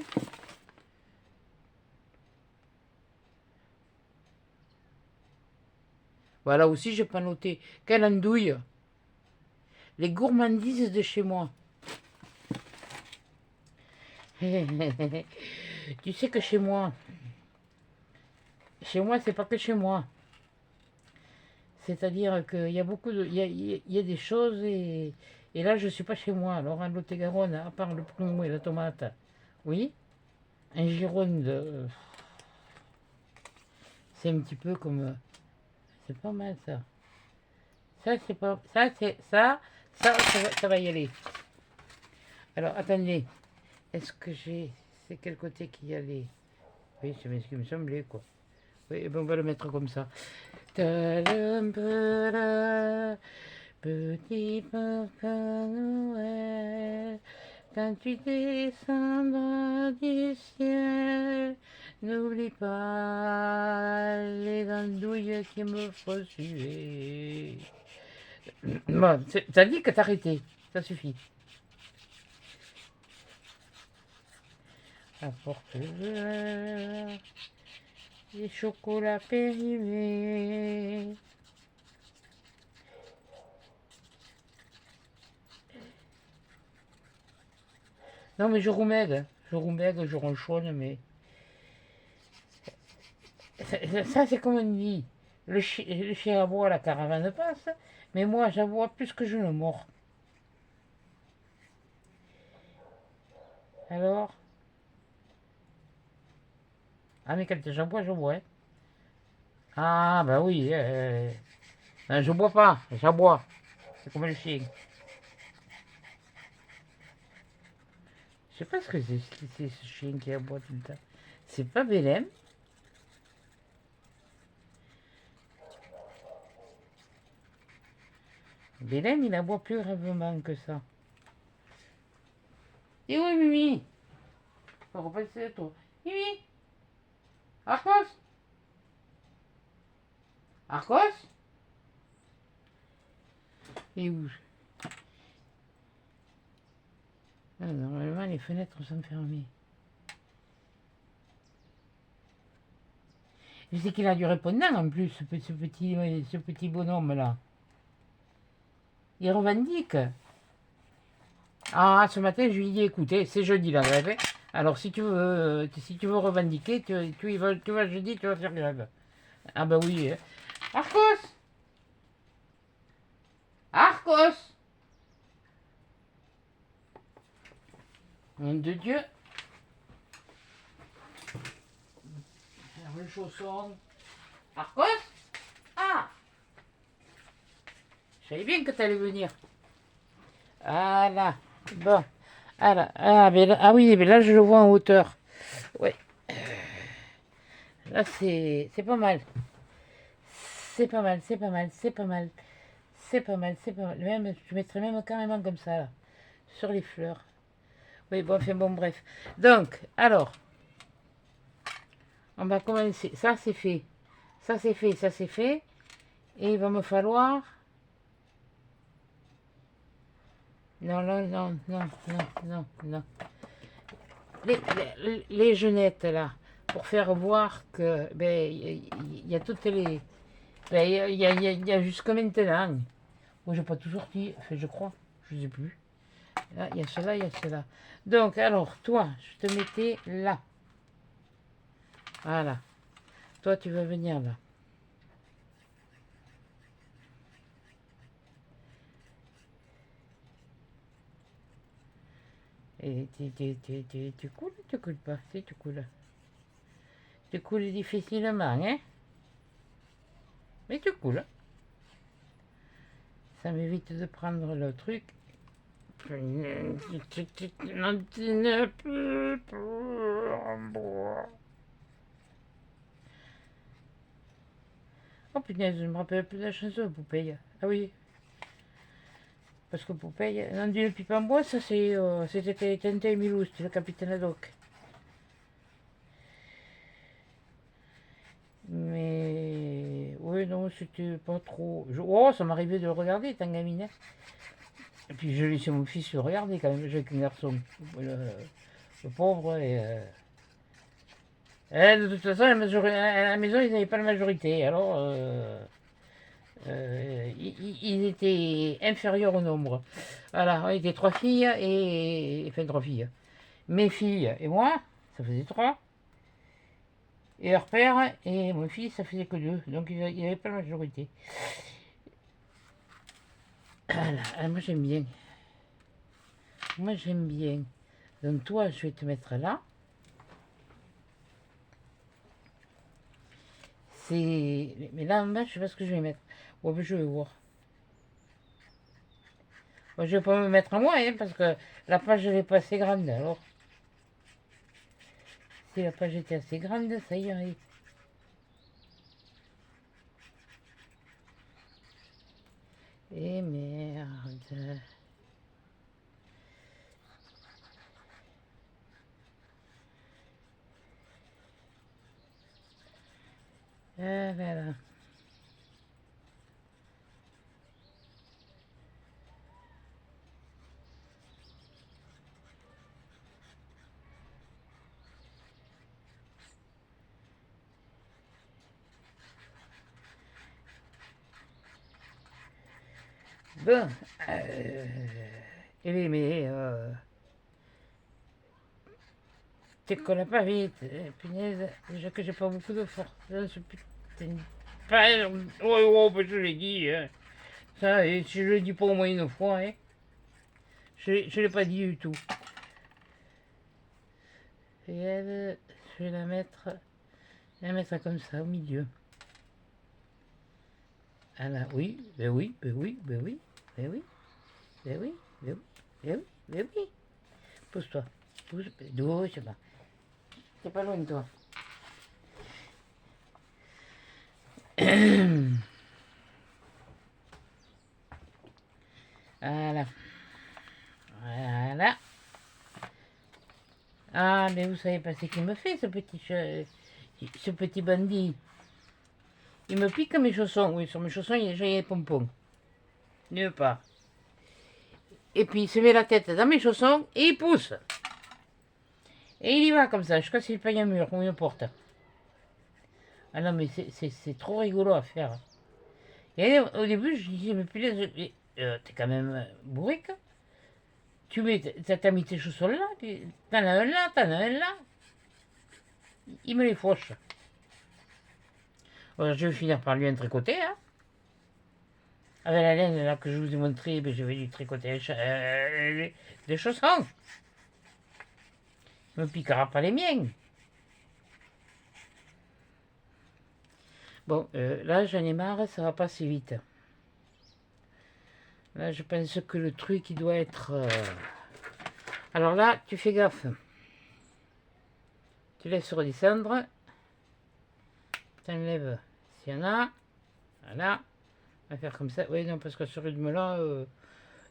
Voilà aussi, j'ai pas noté. Quelle andouille? Les gourmandises de chez moi. Tu sais que chez moi, c'est pas que chez moi. C'est-à-dire qu'il y a beaucoup de, il y a des choses et là, je suis pas chez moi. Alors, en Lot-et-Garonne, à part le pruneau et la tomate, oui, en Gironde, c'est un petit peu comme, c'est pas mal ça. Ça, c'est pas, ça, c'est ça va y aller. Alors, attendez, est-ce que c'est quel côté qui y allait? Oui, c'est bien ce qui me semblait, quoi. Oui, eh ben, on va le mettre comme ça. Tadam, pada, petit papa Noël, quand tu descendras du ciel, n'oublie pas les andouilles qui me font suer. Bon, t'as dit que t'arrêtais, ça suffit. Apporte-le des chocolats périmés. Non, mais je roumègue, je ronchonne, mais ça c'est comme on dit. Le chien aboie, la caravane passe, mais moi j'aboie plus que je ne mords. Alors, ah mais quand j'aboie, je bois. Hein. Ah bah oui, je bois pas, j'aboie. C'est comme le chien. Je sais pas ce que c'est ce chien qui aboie tout le temps. C'est pas Belém. Belém, il aboie plus gravement que ça. Et oui, Mimi? Faut repenser à toi. Mimi? Arcos? Arcos? Et où? Ah, normalement, les fenêtres sont fermées. Je sais qu'il a du répondant en plus, ce petit bonhomme-là. Il revendique. Ah, ce matin, je lui ai dit, écoutez, c'est jeudi la grève. Hein. Alors, si tu veux revendiquer, tu vas jeudi, tu vas faire grève. Ah bah oui. Hein. Arcos! Arcos! Nom de Dieu. Le chausson. Arcos? Ah! Je savais bien que tu allais venir. Voilà. Bon. Alors, ah, mais là, ah oui, mais là, je le vois en hauteur. Ouais. Là, c'est pas mal. C'est pas mal, c'est pas mal, c'est pas mal. C'est pas mal, c'est pas mal. Même, je mettrais même carrément comme ça, là. Sur les fleurs. Oui, bon, enfin, bon, bref. Donc, alors, on va commencer. Ça, c'est fait. Ça, c'est fait, ça, c'est fait. Et il va me falloir... Non, non, non, non, non, non, non. Les genettes, là. Pour faire voir que... Ben, il y a toutes les... Ben, il y a jusqu'à maintenant. Moi, j'ai pas toujours dit. Enfin, je crois. Je sais plus. Là, il y a cela, il y a cela. Donc, alors, toi, je te mettais là. Voilà. Toi, tu vas venir là. Et tu coules ou tu coules pas? Si tu coules. Tu coules difficilement, hein? Mais tu coules. Ça m'évite de prendre le truc. Non, tu ne peux pas boire. Oh punaise, je me rappelle plus de la chanson, Popeye. Ah oui. Parce que Popeye, non, du pipe en bois, ça c'était Tintin et Milou, c'était le capitaine Haddock. Mais oui, non, c'était pas trop. Oh, ça m'arrivait de le regarder, étant gamine, hein. Et puis je laissais mon fils le regarder quand même, j'ai qu'un garçon. Le pauvre. De toute façon, à la maison, ils n'avaient pas la majorité. Alors, ils étaient inférieurs au nombre. Voilà, on était trois filles et. Enfin, trois filles. Mes filles et moi, ça faisait trois. Et leur père et mon fils, ça faisait que deux. Donc, il n'y avait pas la majorité. Voilà, moi j'aime bien. Moi j'aime bien. Donc, toi, je vais te mettre là. Mais là en bas, je sais pas ce que je vais mettre. Bon, ben, je vais voir. Bon, je vais pas me mettre à moi, hein, parce que la page elle est pas assez grande. Alors, si la page était assez grande, ça irait. Et merde. Ah, voilà. Bon. Mais tu connais pas vite. Punaise, déjà que j'ai pas beaucoup de force dans ce putain de page. Oh, ben, je l'ai dit, hein. Ça, et si je le dis pas au moins une fois, hein. Je l'ai pas dit du tout. Et elle, je vais la mettre comme ça au milieu. Ah là, oui, ben oui, ben oui, ben oui, ben oui, ben oui, ben oui, ben oui, ben oui. Pousse-toi, pousse, doucement. C'est pas loin de toi. Voilà. Voilà. Ah, mais vous savez pas ce qu'il me fait, ce petit bandit. Il me pique mes chaussons. Oui, sur mes chaussons, il y a des pompons. Ne pas. Et puis il se met la tête dans mes chaussons et il pousse. Et il y va comme ça, jusqu'à ce qu'il paye un mur ou une porte. Ah non, mais c'est trop rigolo à faire. Et au début, je disais, mais putain, t'es quand même bourrique. T'as mis tes chaussons là, t'en as un là, t'en as un là. Il me les fauche. Alors, je vais finir par lui en tricoter, hein. Avec la laine là que je vous ai montré, ben, je vais lui tricoter des chaussons. Il me piquera pas les miens. Bon, là j'en ai marre, ça va pas si vite. Là, je pense que le truc, il doit être... Alors là, tu fais gaffe. Tu laisses redescendre. Tu enlèves s'il y en a. Voilà. On va faire comme ça. Oui, non, parce que ce rythme-là,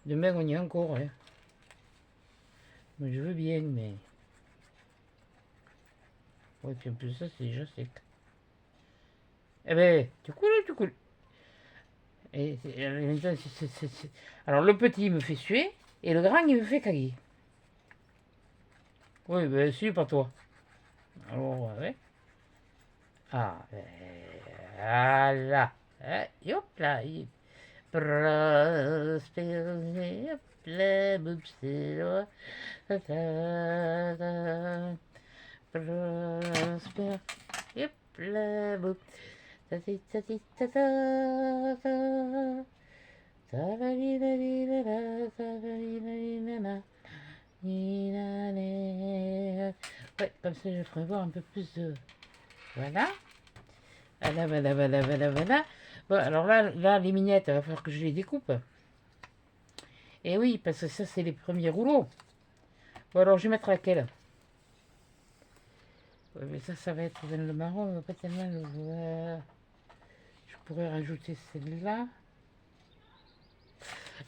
demain, on y est encore. Hein. Mais je veux bien, mais... Oui, puis en plus, ça, c'est déjà sec. Eh ben, tu coules, tu coules. Et alors, le petit, il me fait suer. Et le grand, il me fait caguer. Oui, ben, si, pas toi. Alors, ouais. Ah, ben, voilà. Hop là. Prospérité, hop là, boups, c'est là. Prospère, hop là, boups. Tati, tati, tata, ouais, comme ça je ferai voir un peu plus de... Voilà. Voilà, voilà, voilà, voilà, voilà. Bon, alors là, les mignettes, il va falloir que je les découpe. Et oui, parce que ça, c'est les premiers rouleaux. Bon, alors, je vais mettre laquelle? Ouais, mais ça va être dans le marron, mais pas tellement le vert. Je pourrais rajouter celle-là.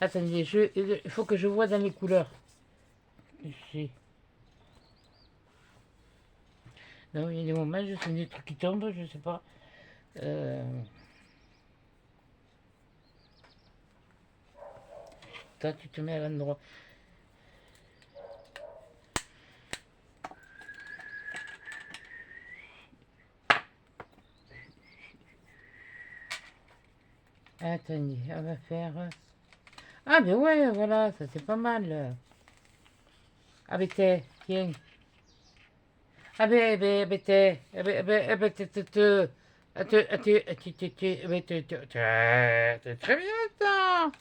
Attendez, il faut que je vois dans les couleurs. Non, il y a des moments, je sens des trucs qui tombent, je sais pas. Toi, tu te mets à l'endroit. Attendez, on va faire... Ah, ben ouais, voilà, ça c'est pas mal. Ah, ben t'es, tiens. Ah, ben t'es, très bien, ça.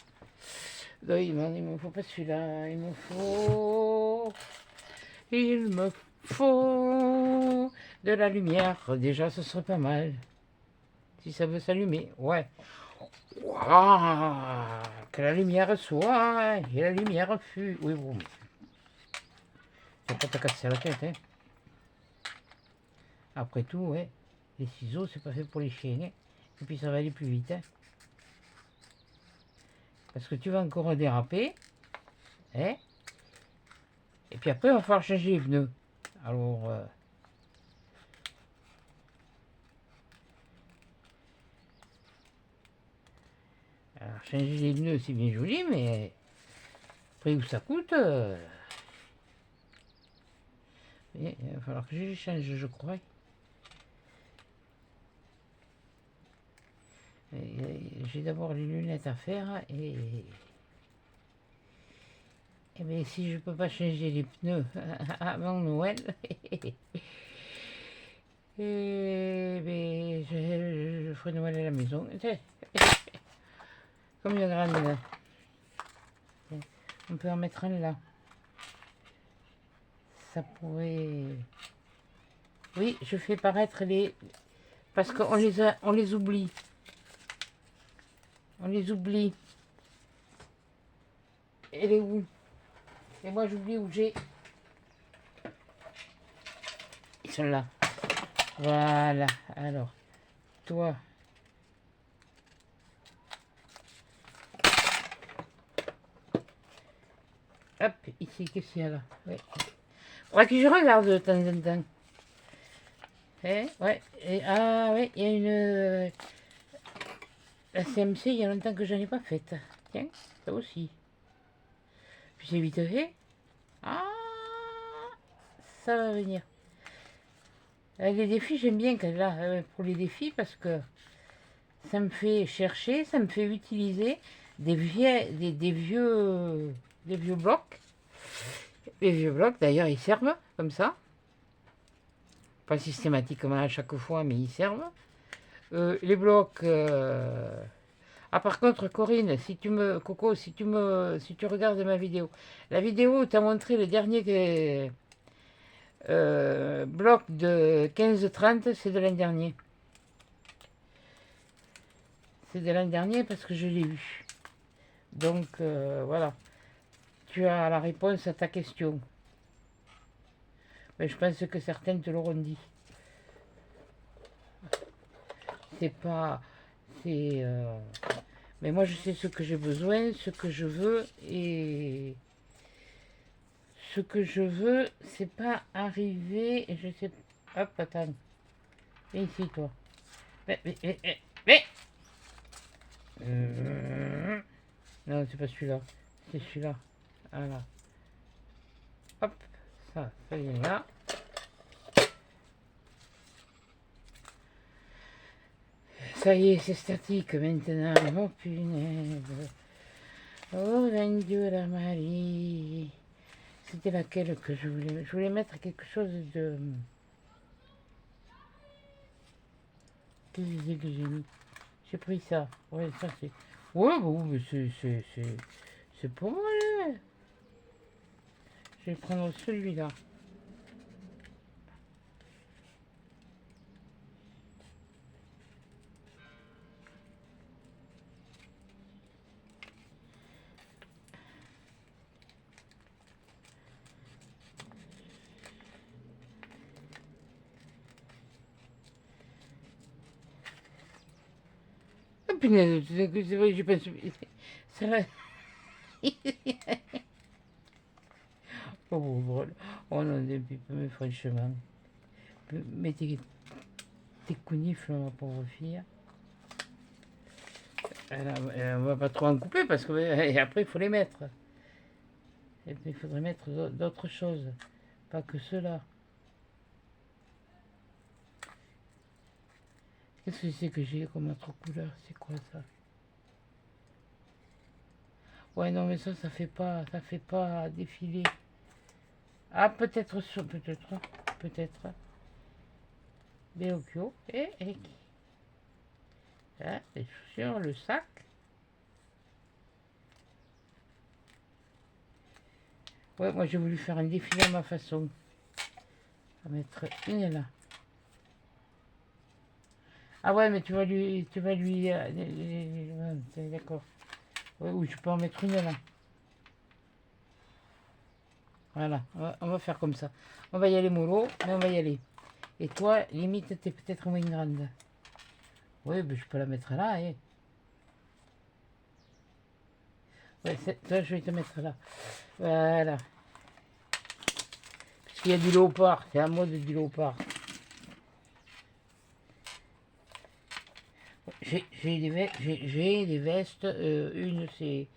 Non, il me faut pas celui-là, il me faut de la lumière. Déjà, ce serait pas mal. Si ça veut s'allumer, ouais. Waouh, que la lumière soit, et la lumière fut. Oui, bon. Tu vas pas te casser la tête, hein. Après tout, ouais. Les ciseaux, c'est pas fait pour les chiens, hein. Et puis ça va aller plus vite, hein. Parce que tu vas encore déraper, hein. Et puis après, il va falloir changer les pneus. Alors, changer les pneus, c'est bien joli, mais après où ça coûte, il va falloir que je les change, je crois. J'ai d'abord les lunettes à faire et bien si je peux pas changer les pneus avant Noël, et bien je ferai Noël à la maison. Comme une grande là. On peut en mettre un là. Ça pourrait... Oui, je fais paraître les... Parce qu'on les oublie. On les oublie. Elle est où? Et moi j'oublie où j'ai. Ils sont là. Voilà. Alors, toi. Hop, ici, qu'est-ce qu'il y a là? Ouais. Faudrait que je regarde de temps en temps. Ouais. Et, ah ouais, il y a une... La CMC, il y a longtemps que je n'en ai pas faite. Tiens, ça aussi. Puis c'est vite fait. Ah, ça va venir. Les défis, j'aime bien qu'elle là pour les défis parce que ça me fait chercher, ça me fait utiliser des vieux blocs. Les vieux blocs, d'ailleurs, ils servent comme ça. Pas systématiquement à chaque fois, mais ils servent. Les blocs. Ah, par contre, Corinne, Coco, si tu regardes ma vidéo, la vidéo où tu as montré le dernier bloc de 15-30, c'est de l'an dernier. C'est de l'an dernier parce que je l'ai eu. Donc, voilà. Tu as la réponse à ta question. Mais je pense que certaines te l'auront dit. C'est pas... C'est... Mais moi, je sais ce que j'ai besoin, ce que je veux, et... Ce que je veux, c'est pas arriver... Et je sais... Hop, attends. Viens ici, toi. Mais Non, c'est pas celui-là. C'est celui-là. Voilà. Hop. Ça vient là. Ça y est, c'est statique maintenant. Oh punaise. Oh mon Dieu, la Marie. C'était laquelle que je voulais... Je voulais mettre quelque chose de... Qu'est-ce que j'ai mis? J'ai pris ça. Ouais, ça c'est... Ouais, bon, mais c'est pas mal. Hein. Je vais prendre celui-là. Oh punaise, c'est vrai, j'ai pas... Ça va... Oh, drôle. Oh non, depuis peu, mais franchement. Mais t'es cognifle, ma pauvre fille. On va pas trop en couper parce que et après il faut les mettre. Et puis, il faudrait mettre d'autres choses, pas que cela. Qu'est-ce que c'est que j'ai comme autre couleur? C'est quoi ça? Ouais non mais ça ça fait pas défiler. Ah peut-être peut-être. Beocchio et hein, les chaussures, le sac. Ouais, moi j'ai voulu faire un défilé à ma façon. On va mettre une là. Ah ouais, mais tu vas lui, d'accord. Ouais, oui, je peux en mettre une là. Voilà, on va faire comme ça. On va y aller mollo, mais on va y aller. Et toi, limite, t'es peut-être moins grande. Oui, mais je peux la mettre là, hein. Ouais, toi, je vais te mettre là. Voilà. Parce qu'il y a du léopard, c'est un mode du léopard. J'ai des vestes, une c'est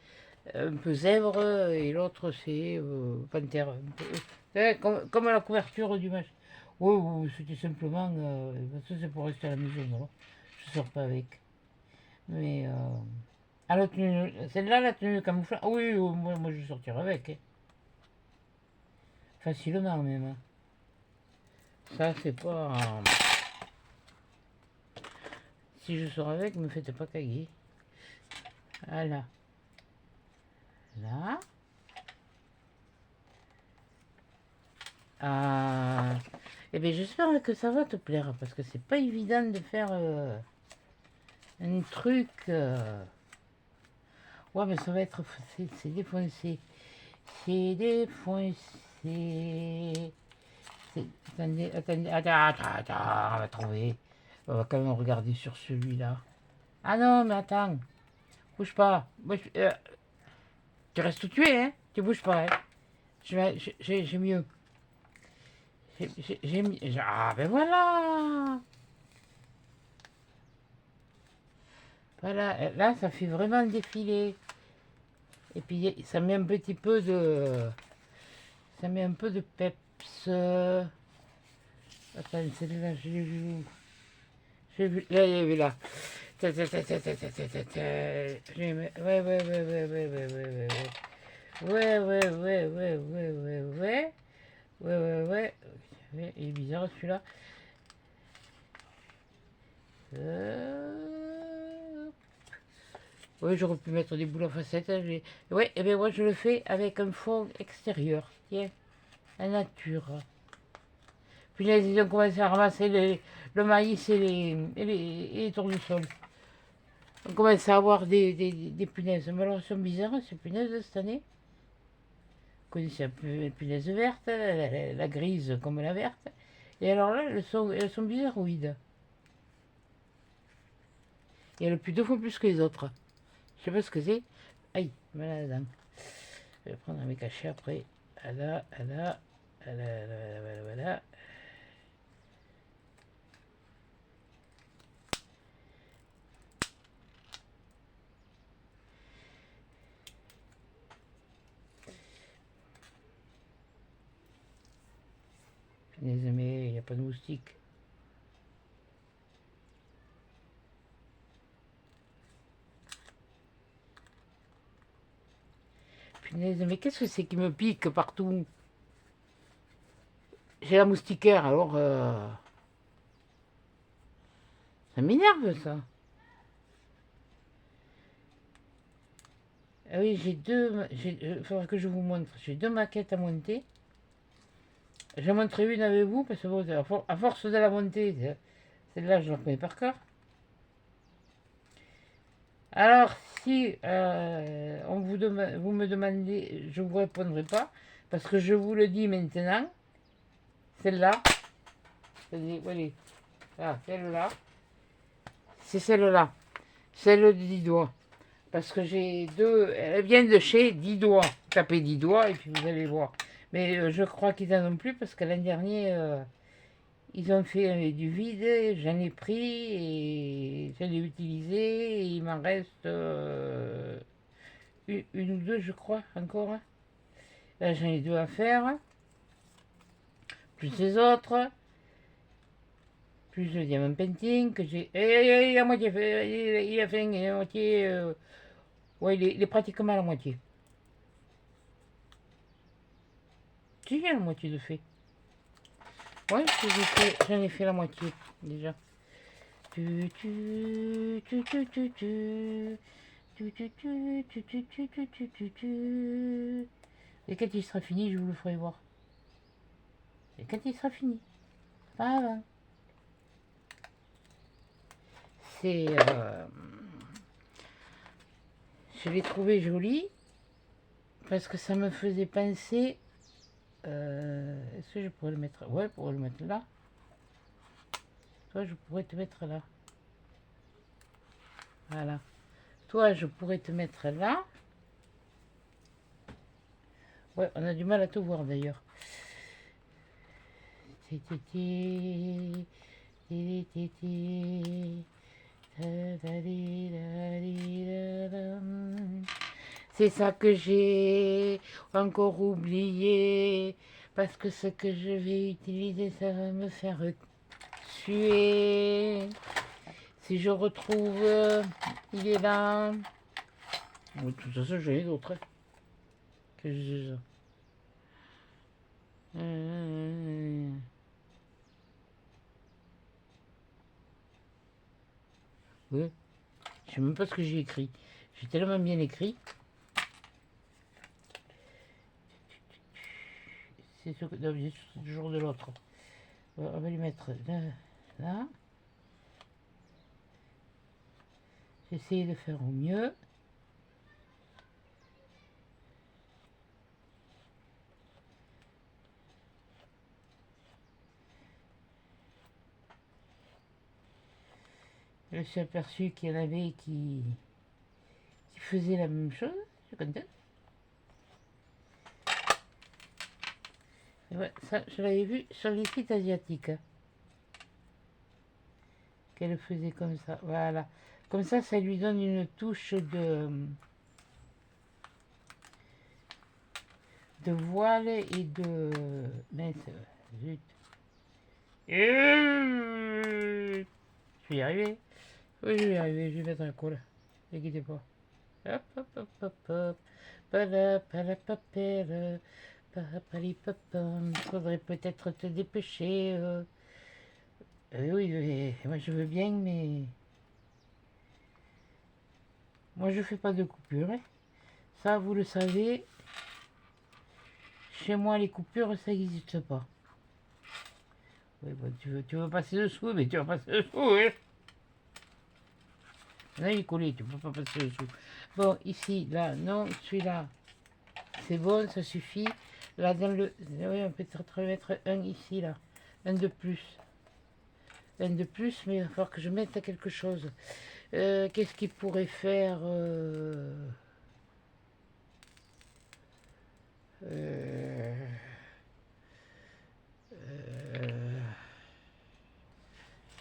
un peu zèbre et l'autre c'est panthère. Comme la couverture du match. Oui, oui, c'était simplement, ça c'est pour rester à la maison, alors. Je sors pas avec. Mais à la tenue, celle-là, la tenue camouflage, ah oui, moi je sortirai avec. Hein. Facilement même. Hein. Ça c'est pas... Si je sors avec, me faites pas caguer. Voilà. Là. Ah. Eh bien, j'espère que ça va te plaire, parce que c'est pas évident de faire un truc... Ouais, mais ça va être... C'est défoncé. C'est défoncé. Attendez, attends, on va trouver. On va quand même regarder sur celui-là. Ah non, mais attends. Bouge pas. Tu restes où tu es, hein. Tu bouges pas, hein. J'ai mieux. J'ai mis... Ah, ben voilà. Voilà, là, ça fait vraiment défiler. Et puis, ça met un petit peu de... Ça met un peu de peps. Attends, celle-là, je l'ai vu où? J'ai vu... Là, il y a vu là. Ouais, ouais, ouais, ouais, ouais, ouais, ouais, ouais, ouais, ouais, ouais, ouais, ouais, ouais, ouais, ouais, ouais, ouais, ouais, ouais, il est bizarre celui-là. Oui, j'aurais pu mettre des boules en facettes. Ouais, et bien moi je le fais avec un fond extérieur. Tiens, la nature. Puis là, ils ont commencé à ramasser le maïs et les tournesols. On commence à avoir des punaises. Mais alors, elles sont bizarres, ces punaises de cette année. Vous connaissez un peu les punaises vertes, la grise comme la verte. Et alors là, elles sont bizarroïdes. Et elles puent deux fois plus que les autres. Je sais pas ce que c'est. Aïe, mal à la dent. Je vais prendre mes cachets après. Voilà, voilà, voilà, voilà, voilà, voilà. Punaise, mais il n'y a pas de moustiques. Punaise, mais qu'est-ce que c'est qui me pique partout? J'ai la moustiquaire, alors ça m'énerve ça. Ah oui, il faudra que je vous montre. J'ai deux maquettes à monter. J'en montrerai une avec vous parce que bon, à force de la monter, celle-là je la connais par cœur. Alors, si vous me demandez, je ne vous répondrai pas parce que je vous le dis maintenant. Celle-là, allez, celle-là, c'est celle-là, celle de 10 doigts. Parce que j'ai deux, elles viennent de chez 10 doigts. Tapez 10 doigts et puis vous allez voir. Mais je crois qu'ils n'en ont plus parce que l'an dernier, ils ont fait du vide, j'en ai pris et je l'ai utilisé. Et il m'en reste une ou deux, je crois, encore. Là, j'en ai deux à faire, plus les autres, plus le diamant painting que j'ai. Et il a moitié fait, il a fait la moitié. Ouais, il est pratiquement à la moitié. Si, il y a la moitié de fait. Ouais, j'en ai fait la moitié déjà. Tu, tu, tu, tu, tu, tu. Tu, tu, tu, tu, tu, tu, tu, tu, tu, tu. Et quand il sera fini, je vous le ferai voir. Et quand il sera fini. Pas avant. C'est. Je l'ai trouvé joli. Parce que ça me faisait penser. Est-ce que je pourrais le mettre. Ouais, je pourrais le mettre là. Toi, je pourrais te mettre là. Voilà. Toi, je pourrais te mettre là. Ouais, on a du mal à tout voir d'ailleurs. C'est ça que j'ai encore oublié. Parce que ce que je vais utiliser, ça va me faire tuer. Si je retrouve, il est là. De toute façon, j'en ai d'autres. Que je... Ouais. Je sais même pas ce que j'ai écrit. J'ai tellement bien écrit. C'est toujours de l'autre. On va lui mettre là. Là. J'essaie de faire au mieux. Je me suis aperçu qu'il y en avait qui faisaient la même chose. Je suis contente. Ouais, ça, je l'avais vu sur les sites asiatiques. Qu'elle faisait comme ça. Voilà. Comme ça lui donne une touche de voile et de... Mince, zut. Je vais y arriver. Oui, je vais y arriver. Je vais mettre un coup là. N'inquiétez pas. Hop, hop, hop, hop, hop. Palapalapapel. Il faudrait peut-être te dépêcher. Oui, moi je veux bien, mais... Moi je fais pas de coupure. Hein. Ça, vous le savez. Chez moi, les coupures, ça n'existe pas. Oui, bon, tu veux passer dessous, mais tu vas passer dessous, oui. Là, il est collé, tu peux pas passer dessous. Bon, ici, là, non, celui-là, c'est bon, ça suffit. Là, dans le... Oui, on peut peut-être mettre un ici, là. Un de plus. Un de plus, mais il va falloir que je mette quelque chose. Qu'est-ce qu'il pourrait faire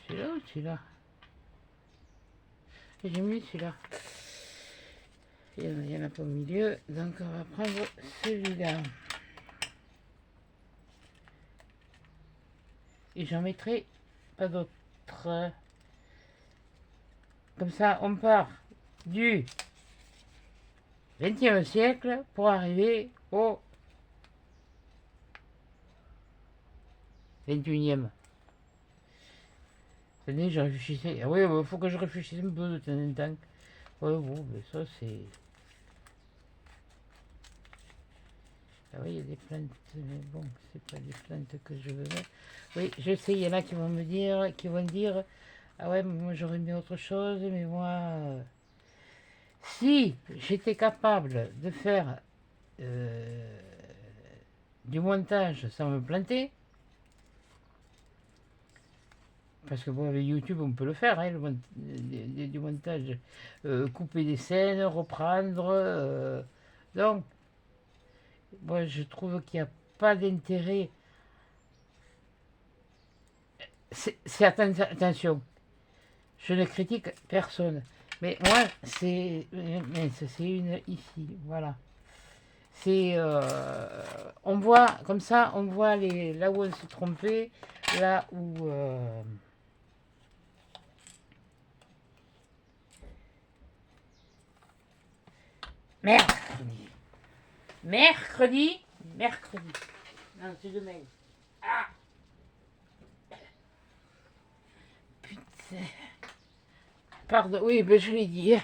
celui-là ou celui-là? J'ai mis celui-là. Il y en a pas au milieu, donc on va prendre celui-là. Et j'en mettrai pas d'autres. Comme ça, on part du XXe siècle pour arriver au XXIe. Attendez, je réfléchissais. Ah oui, il faut que je réfléchisse un peu de temps en temps. Ouais, bon, mais ça c'est... Ah oui, il y a des plantes, mais bon, c'est pas des plantes que je veux mettre. Oui, je sais, il y en a qui vont me dire, ah ouais, moi j'aurais mis autre chose, mais moi, si j'étais capable de faire du montage sans me planter, parce que bon, avec YouTube on peut le faire, hein, du montage, couper des scènes, reprendre, donc, moi je trouve qu'il n'y a pas d'intérêt. Attention, je ne critique personne. Mais moi, c'est une ici, voilà. C'est, on voit, comme ça, on voit là où on s'est trompé, là où... mercredi. Mercredi. Non, c'est demain. Ah, putain. Pardon, oui, ben je l'ai dit.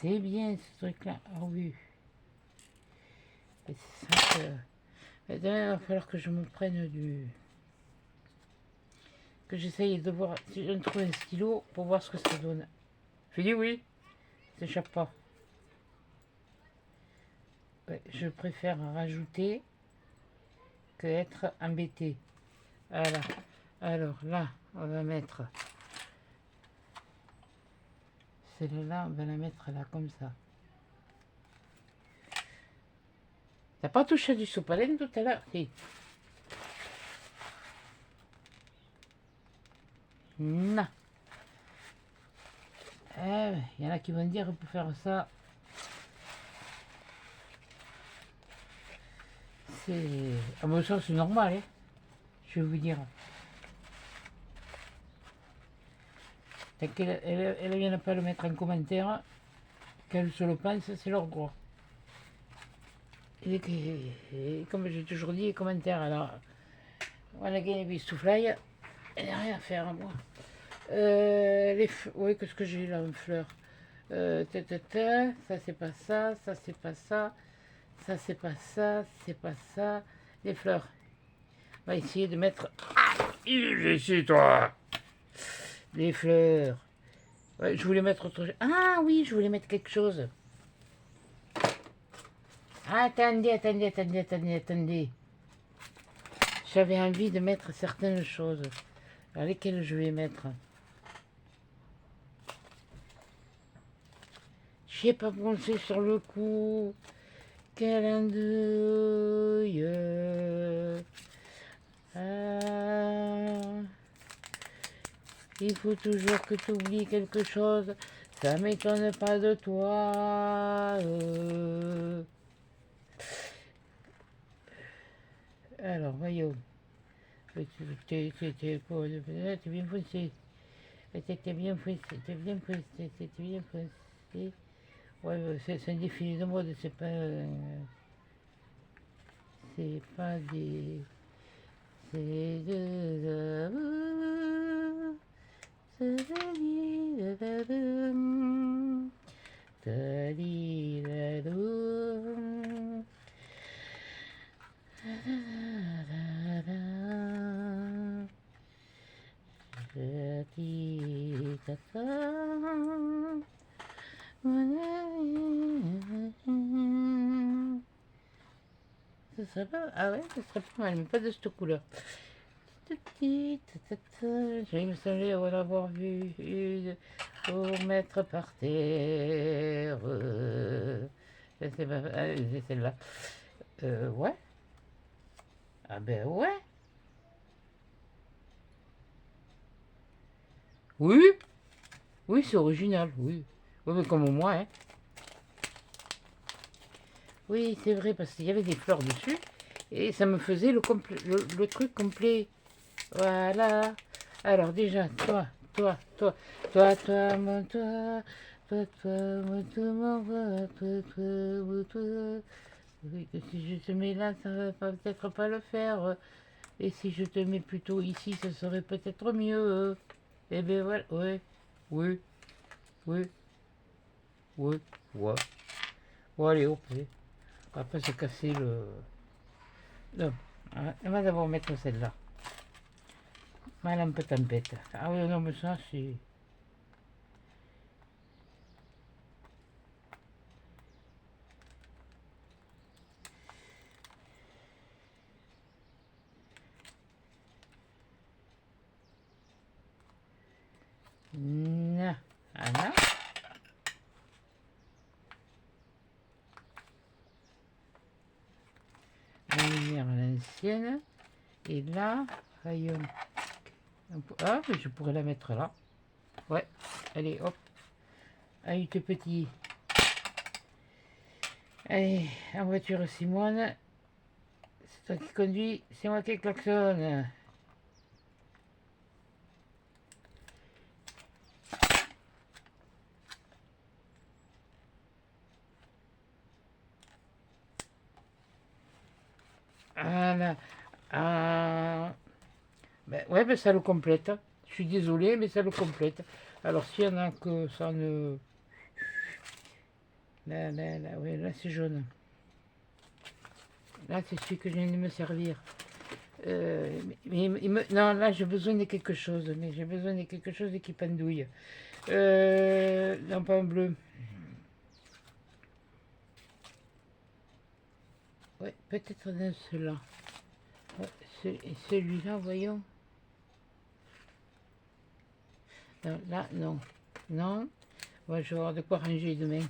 C'est bien ce truc-là. Ah oui. Et c'est ça que... Et demain, il va falloir que je me prenne du... Que j'essaye de voir si je trouve un stylo pour voir ce que ça donne. Je dis oui, ça s'échappe pas. Ouais, je préfère rajouter que être embêté. Voilà. Alors là, on va mettre celle-là, on va la mettre là comme ça. T'as pas touché du sopalin tout à l'heure? Si. Non. Il y en a qui vont dire pour faire ça. C'est... Ah bon, ça c'est normal, hein. Je vais vous dire. Tant qu'elle vient pas le mettre en commentaire, qu'elle se le pense, c'est leur droit. Et comme j'ai toujours dit, les commentaires, alors, voilà, gagner des soufflailles, elle n'a rien à faire, moi. Oui, qu'est-ce que j'ai là, une fleur? Ça c'est pas ça, ça c'est pas ça, ça c'est pas ça, c'est pas ça. Les fleurs. On va essayer de mettre... Ah, ici, toi! Des fleurs. Ouais, je voulais mettre autre chose. Ah oui, je voulais mettre quelque chose. Attendez. J'avais envie de mettre certaines choses. Alors, lesquelles je vais mettre? J'ai pas pensé sur le coup. Calendouille. Il faut toujours que tu oublies quelque chose. Ça m'étonne pas de toi. Alors, voyons. T'es bien foncé. T'es bien foncé. T'es bien foncé. T'es bien foncé. Ouais, c'est un défilé de mode, c'est pas. C'est pas des. C'est de l'amour. C'est ça serait pas... Ah ouais, ça serait pas mal, mais pas de cette couleur. Il me semblait l'avoir vu pour mettre par terre. C'est celle-là. Ouais. Ah ben ouais. Oui. Oui, c'est original, oui. Oui, mais comme moi, hein. Oui, c'est vrai, parce qu'il y avait des fleurs dessus. Et ça me faisait le truc complet. Voilà. Alors déjà, toi. Oui, que si je te mets là, ça va peut-être pas le faire. Et si je te mets plutôt ici, ce serait peut-être mieux. Eh ben voilà, ouais, oui, oui, oui, ouais. Bon allez, hop, on va pas se casser le... Non, on va d'abord mettre celle-là. Ma lampe tempête. Ah oui, non, mais ça, c'est... Non. Ah non. La lumière à l'ancienne. Et là, voyons. Ah, mais je pourrais la mettre là. Ouais, allez, hop. Allez, tes petits. Allez, en voiture, Simone. C'est toi qui conduis, c'est moi qui klaxonne. Voilà. Ah, ben, ouais, ben ça le complète. Je suis désolé, mais ça le complète. Alors, s'il y en a que ça ne... Là, ouais, là c'est jaune. Là, c'est celui que je viens de me servir. Non, là, j'ai besoin de quelque chose. Mais j'ai besoin de quelque chose qui pendouille. Non, pas un bleu. Ouais, peut-être dans ceux-là. Ouais, celui-là, voyons. Non, là, non. Non. Ouais, je vais avoir de quoi ranger demain.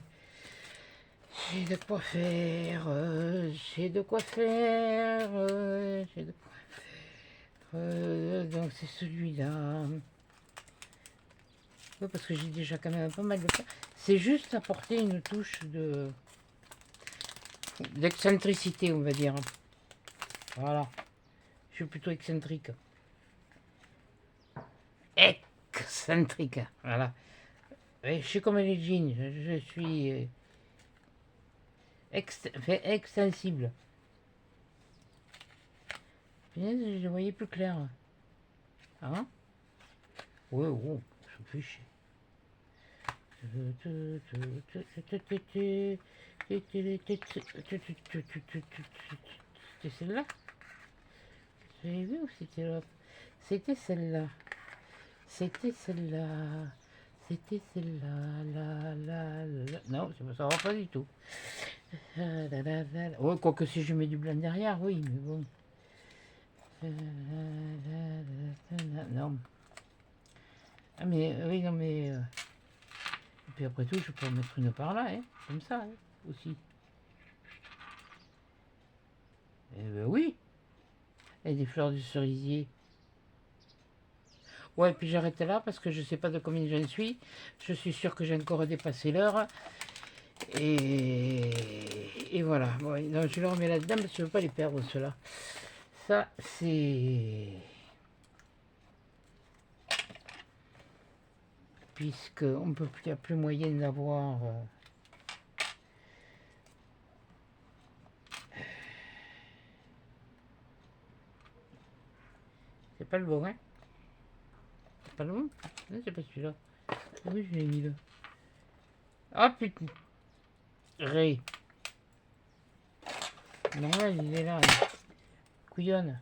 J'ai de quoi faire. J'ai de quoi faire. J'ai de quoi faire. Donc, c'est celui-là. Ouais, parce que j'ai déjà quand même pas mal de faire. C'est juste apporter une touche de d'excentricité, on va dire. Voilà. Je suis plutôt excentrique. Excentrique. Voilà. Et je suis comme les jeans. Je suis extensible. Punaise, je voyais plus clair. Hein? Ouais, oh, ça me fait chier. C'était celle-là? J'avais vu ou c'était l'autre? C'était celle-là. C'était celle-là. C'était celle-là. Non, ça va pas du tout. Oh, quoique si je mets du blanc derrière, oui, mais bon. Non. Ah, mais oui, non, mais. Et puis après tout, je peux en mettre une par là, hein, comme ça, hein, aussi. Eh ben oui. Et des fleurs de cerisier. Ouais, puis j'arrête là parce que je sais pas de combien j'en suis. Je suis sûr que j'ai encore dépassé l'heure. Et voilà. Bon, donc je le remets là-dedans parce que je veux pas les perdre, ceux-là. Ça, c'est... Puisqu'on peut plus, il n'y a plus moyen d'avoir... C'est pas le bon, hein? C'est pas le bon? Non, c'est pas celui-là. Oui, je l'ai mis là. Ah putain! Ré. Normal, il est là. Couillonne.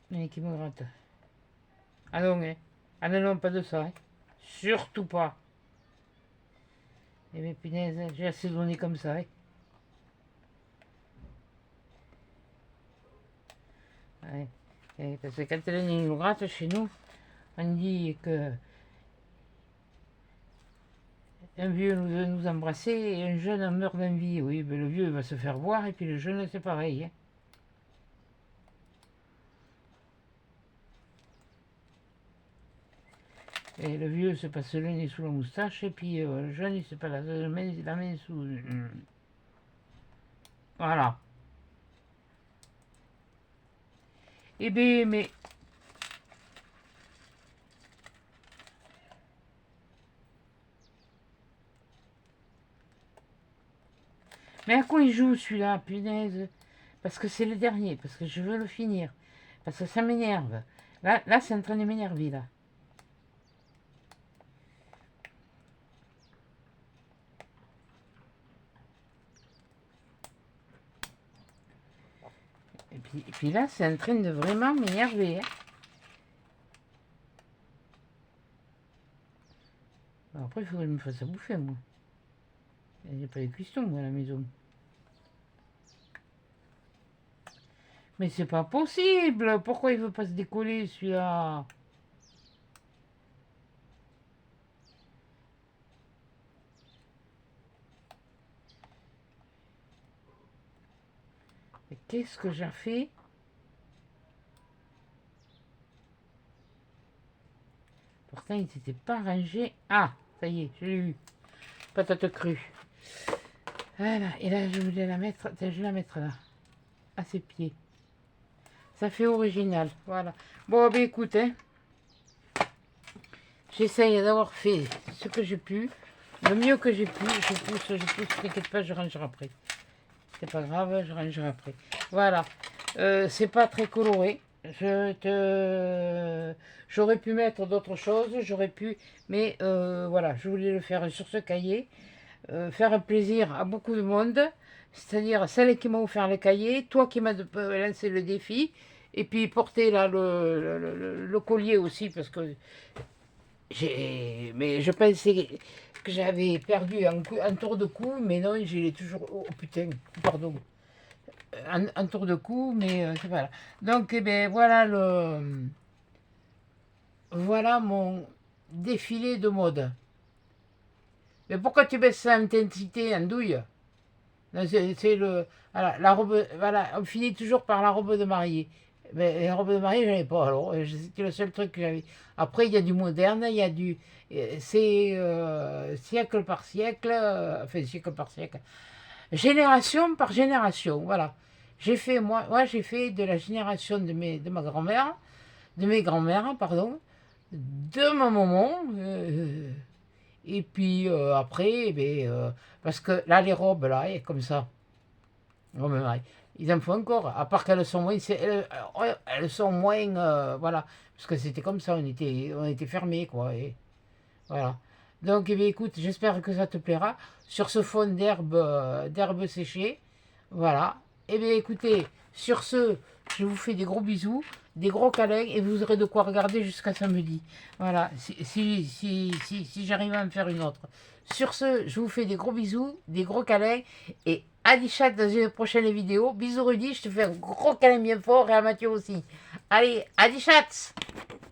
Mais qui me gratte. Ah non, hein? Ah non, non, pas de ça, hein? Surtout pas. Eh bien, punaise, j'ai assez donné comme ça, hein? Ouais. Parce que quand elle nous gratte chez nous, on dit que un vieux veut nous embrasser et un jeune en meurt d'envie. Oui, mais le vieux va se faire voir et puis le jeune c'est pareil. Hein. Et le vieux se passe le nez sous la moustache et puis le jeune il se passe la main sous... Voilà. Eh bien, mais à quoi il joue celui-là, punaise? Parce que c'est le dernier, parce que je veux le finir. Parce que ça m'énerve. Là c'est en train de m'énerver, là. Et puis là, c'est en train de vraiment m'énerver. Hein. Alors après, il faudrait que je me fasse à bouffer, moi. Il n'y a pas les cuissons, moi, à la maison. Mais c'est pas possible. Pourquoi il veut pas se décoller, celui-là? Qu'est-ce que j'ai fait? Pourtant, il s'était pas rangé. Ah, ça y est, je l'ai eu. Patate crue. Voilà, et là, je voulais la mettre. Je vais la mettre là, à ses pieds. Ça fait original, voilà. Bon, ben écoute, hein. J'essaye d'avoir fait ce que j'ai pu. Le mieux que j'ai pu. Je pousse, t'inquiète pas, je rangerai après. C'est pas grave, je rangerai après. Voilà. C'est pas très coloré. J'aurais pu mettre d'autres choses, j'aurais pu, mais voilà, je voulais le faire sur ce cahier, faire un plaisir à beaucoup de monde, c'est-à-dire celle qui m'a offert le cahier, toi qui m'as lancé le défi, et puis porter là le collier aussi, parce que mais je pensais que j'avais perdu un tour de cou, mais non, j'ai toujours, oh putain, pardon. Un tour de cou, mais voilà. Donc, eh ben, voilà mon défilé de mode. Mais pourquoi tu baisses ça en intensité, en douille? C'est le, voilà, la robe, voilà, on finit toujours par la robe de mariée. Mais la robe de mariée, j'en ai pas, alors, c'était le seul truc que j'avais. Après, il y a du moderne, il y a du, c'est siècle par siècle, enfin, siècle par siècle, génération par génération, voilà. Moi j'ai fait de la génération de ma grand-mère, de mes grands-mères, pardon, de ma maman, et puis après, eh ben, parce que là, les robes, là, comme ça, oh, mais, ouais, ils en font encore, à part qu'elles sont moins, elles sont moins, voilà, parce que c'était comme ça, on était fermés, quoi, et voilà. Donc, eh bien, écoute, j'espère que ça te plaira. Sur ce fond d'herbe séchée. Voilà. Eh bien, écoutez, sur ce, je vous fais des gros bisous, des gros câlins, et vous aurez de quoi regarder jusqu'à samedi. Voilà, si j'arrive à en faire une autre. Sur ce, je vous fais des gros bisous, des gros câlins, et à Dichat dans une prochaine vidéo. Bisous Rudy, je te fais un gros câlin bien fort, et à Mathieu aussi. Allez, à Dichat!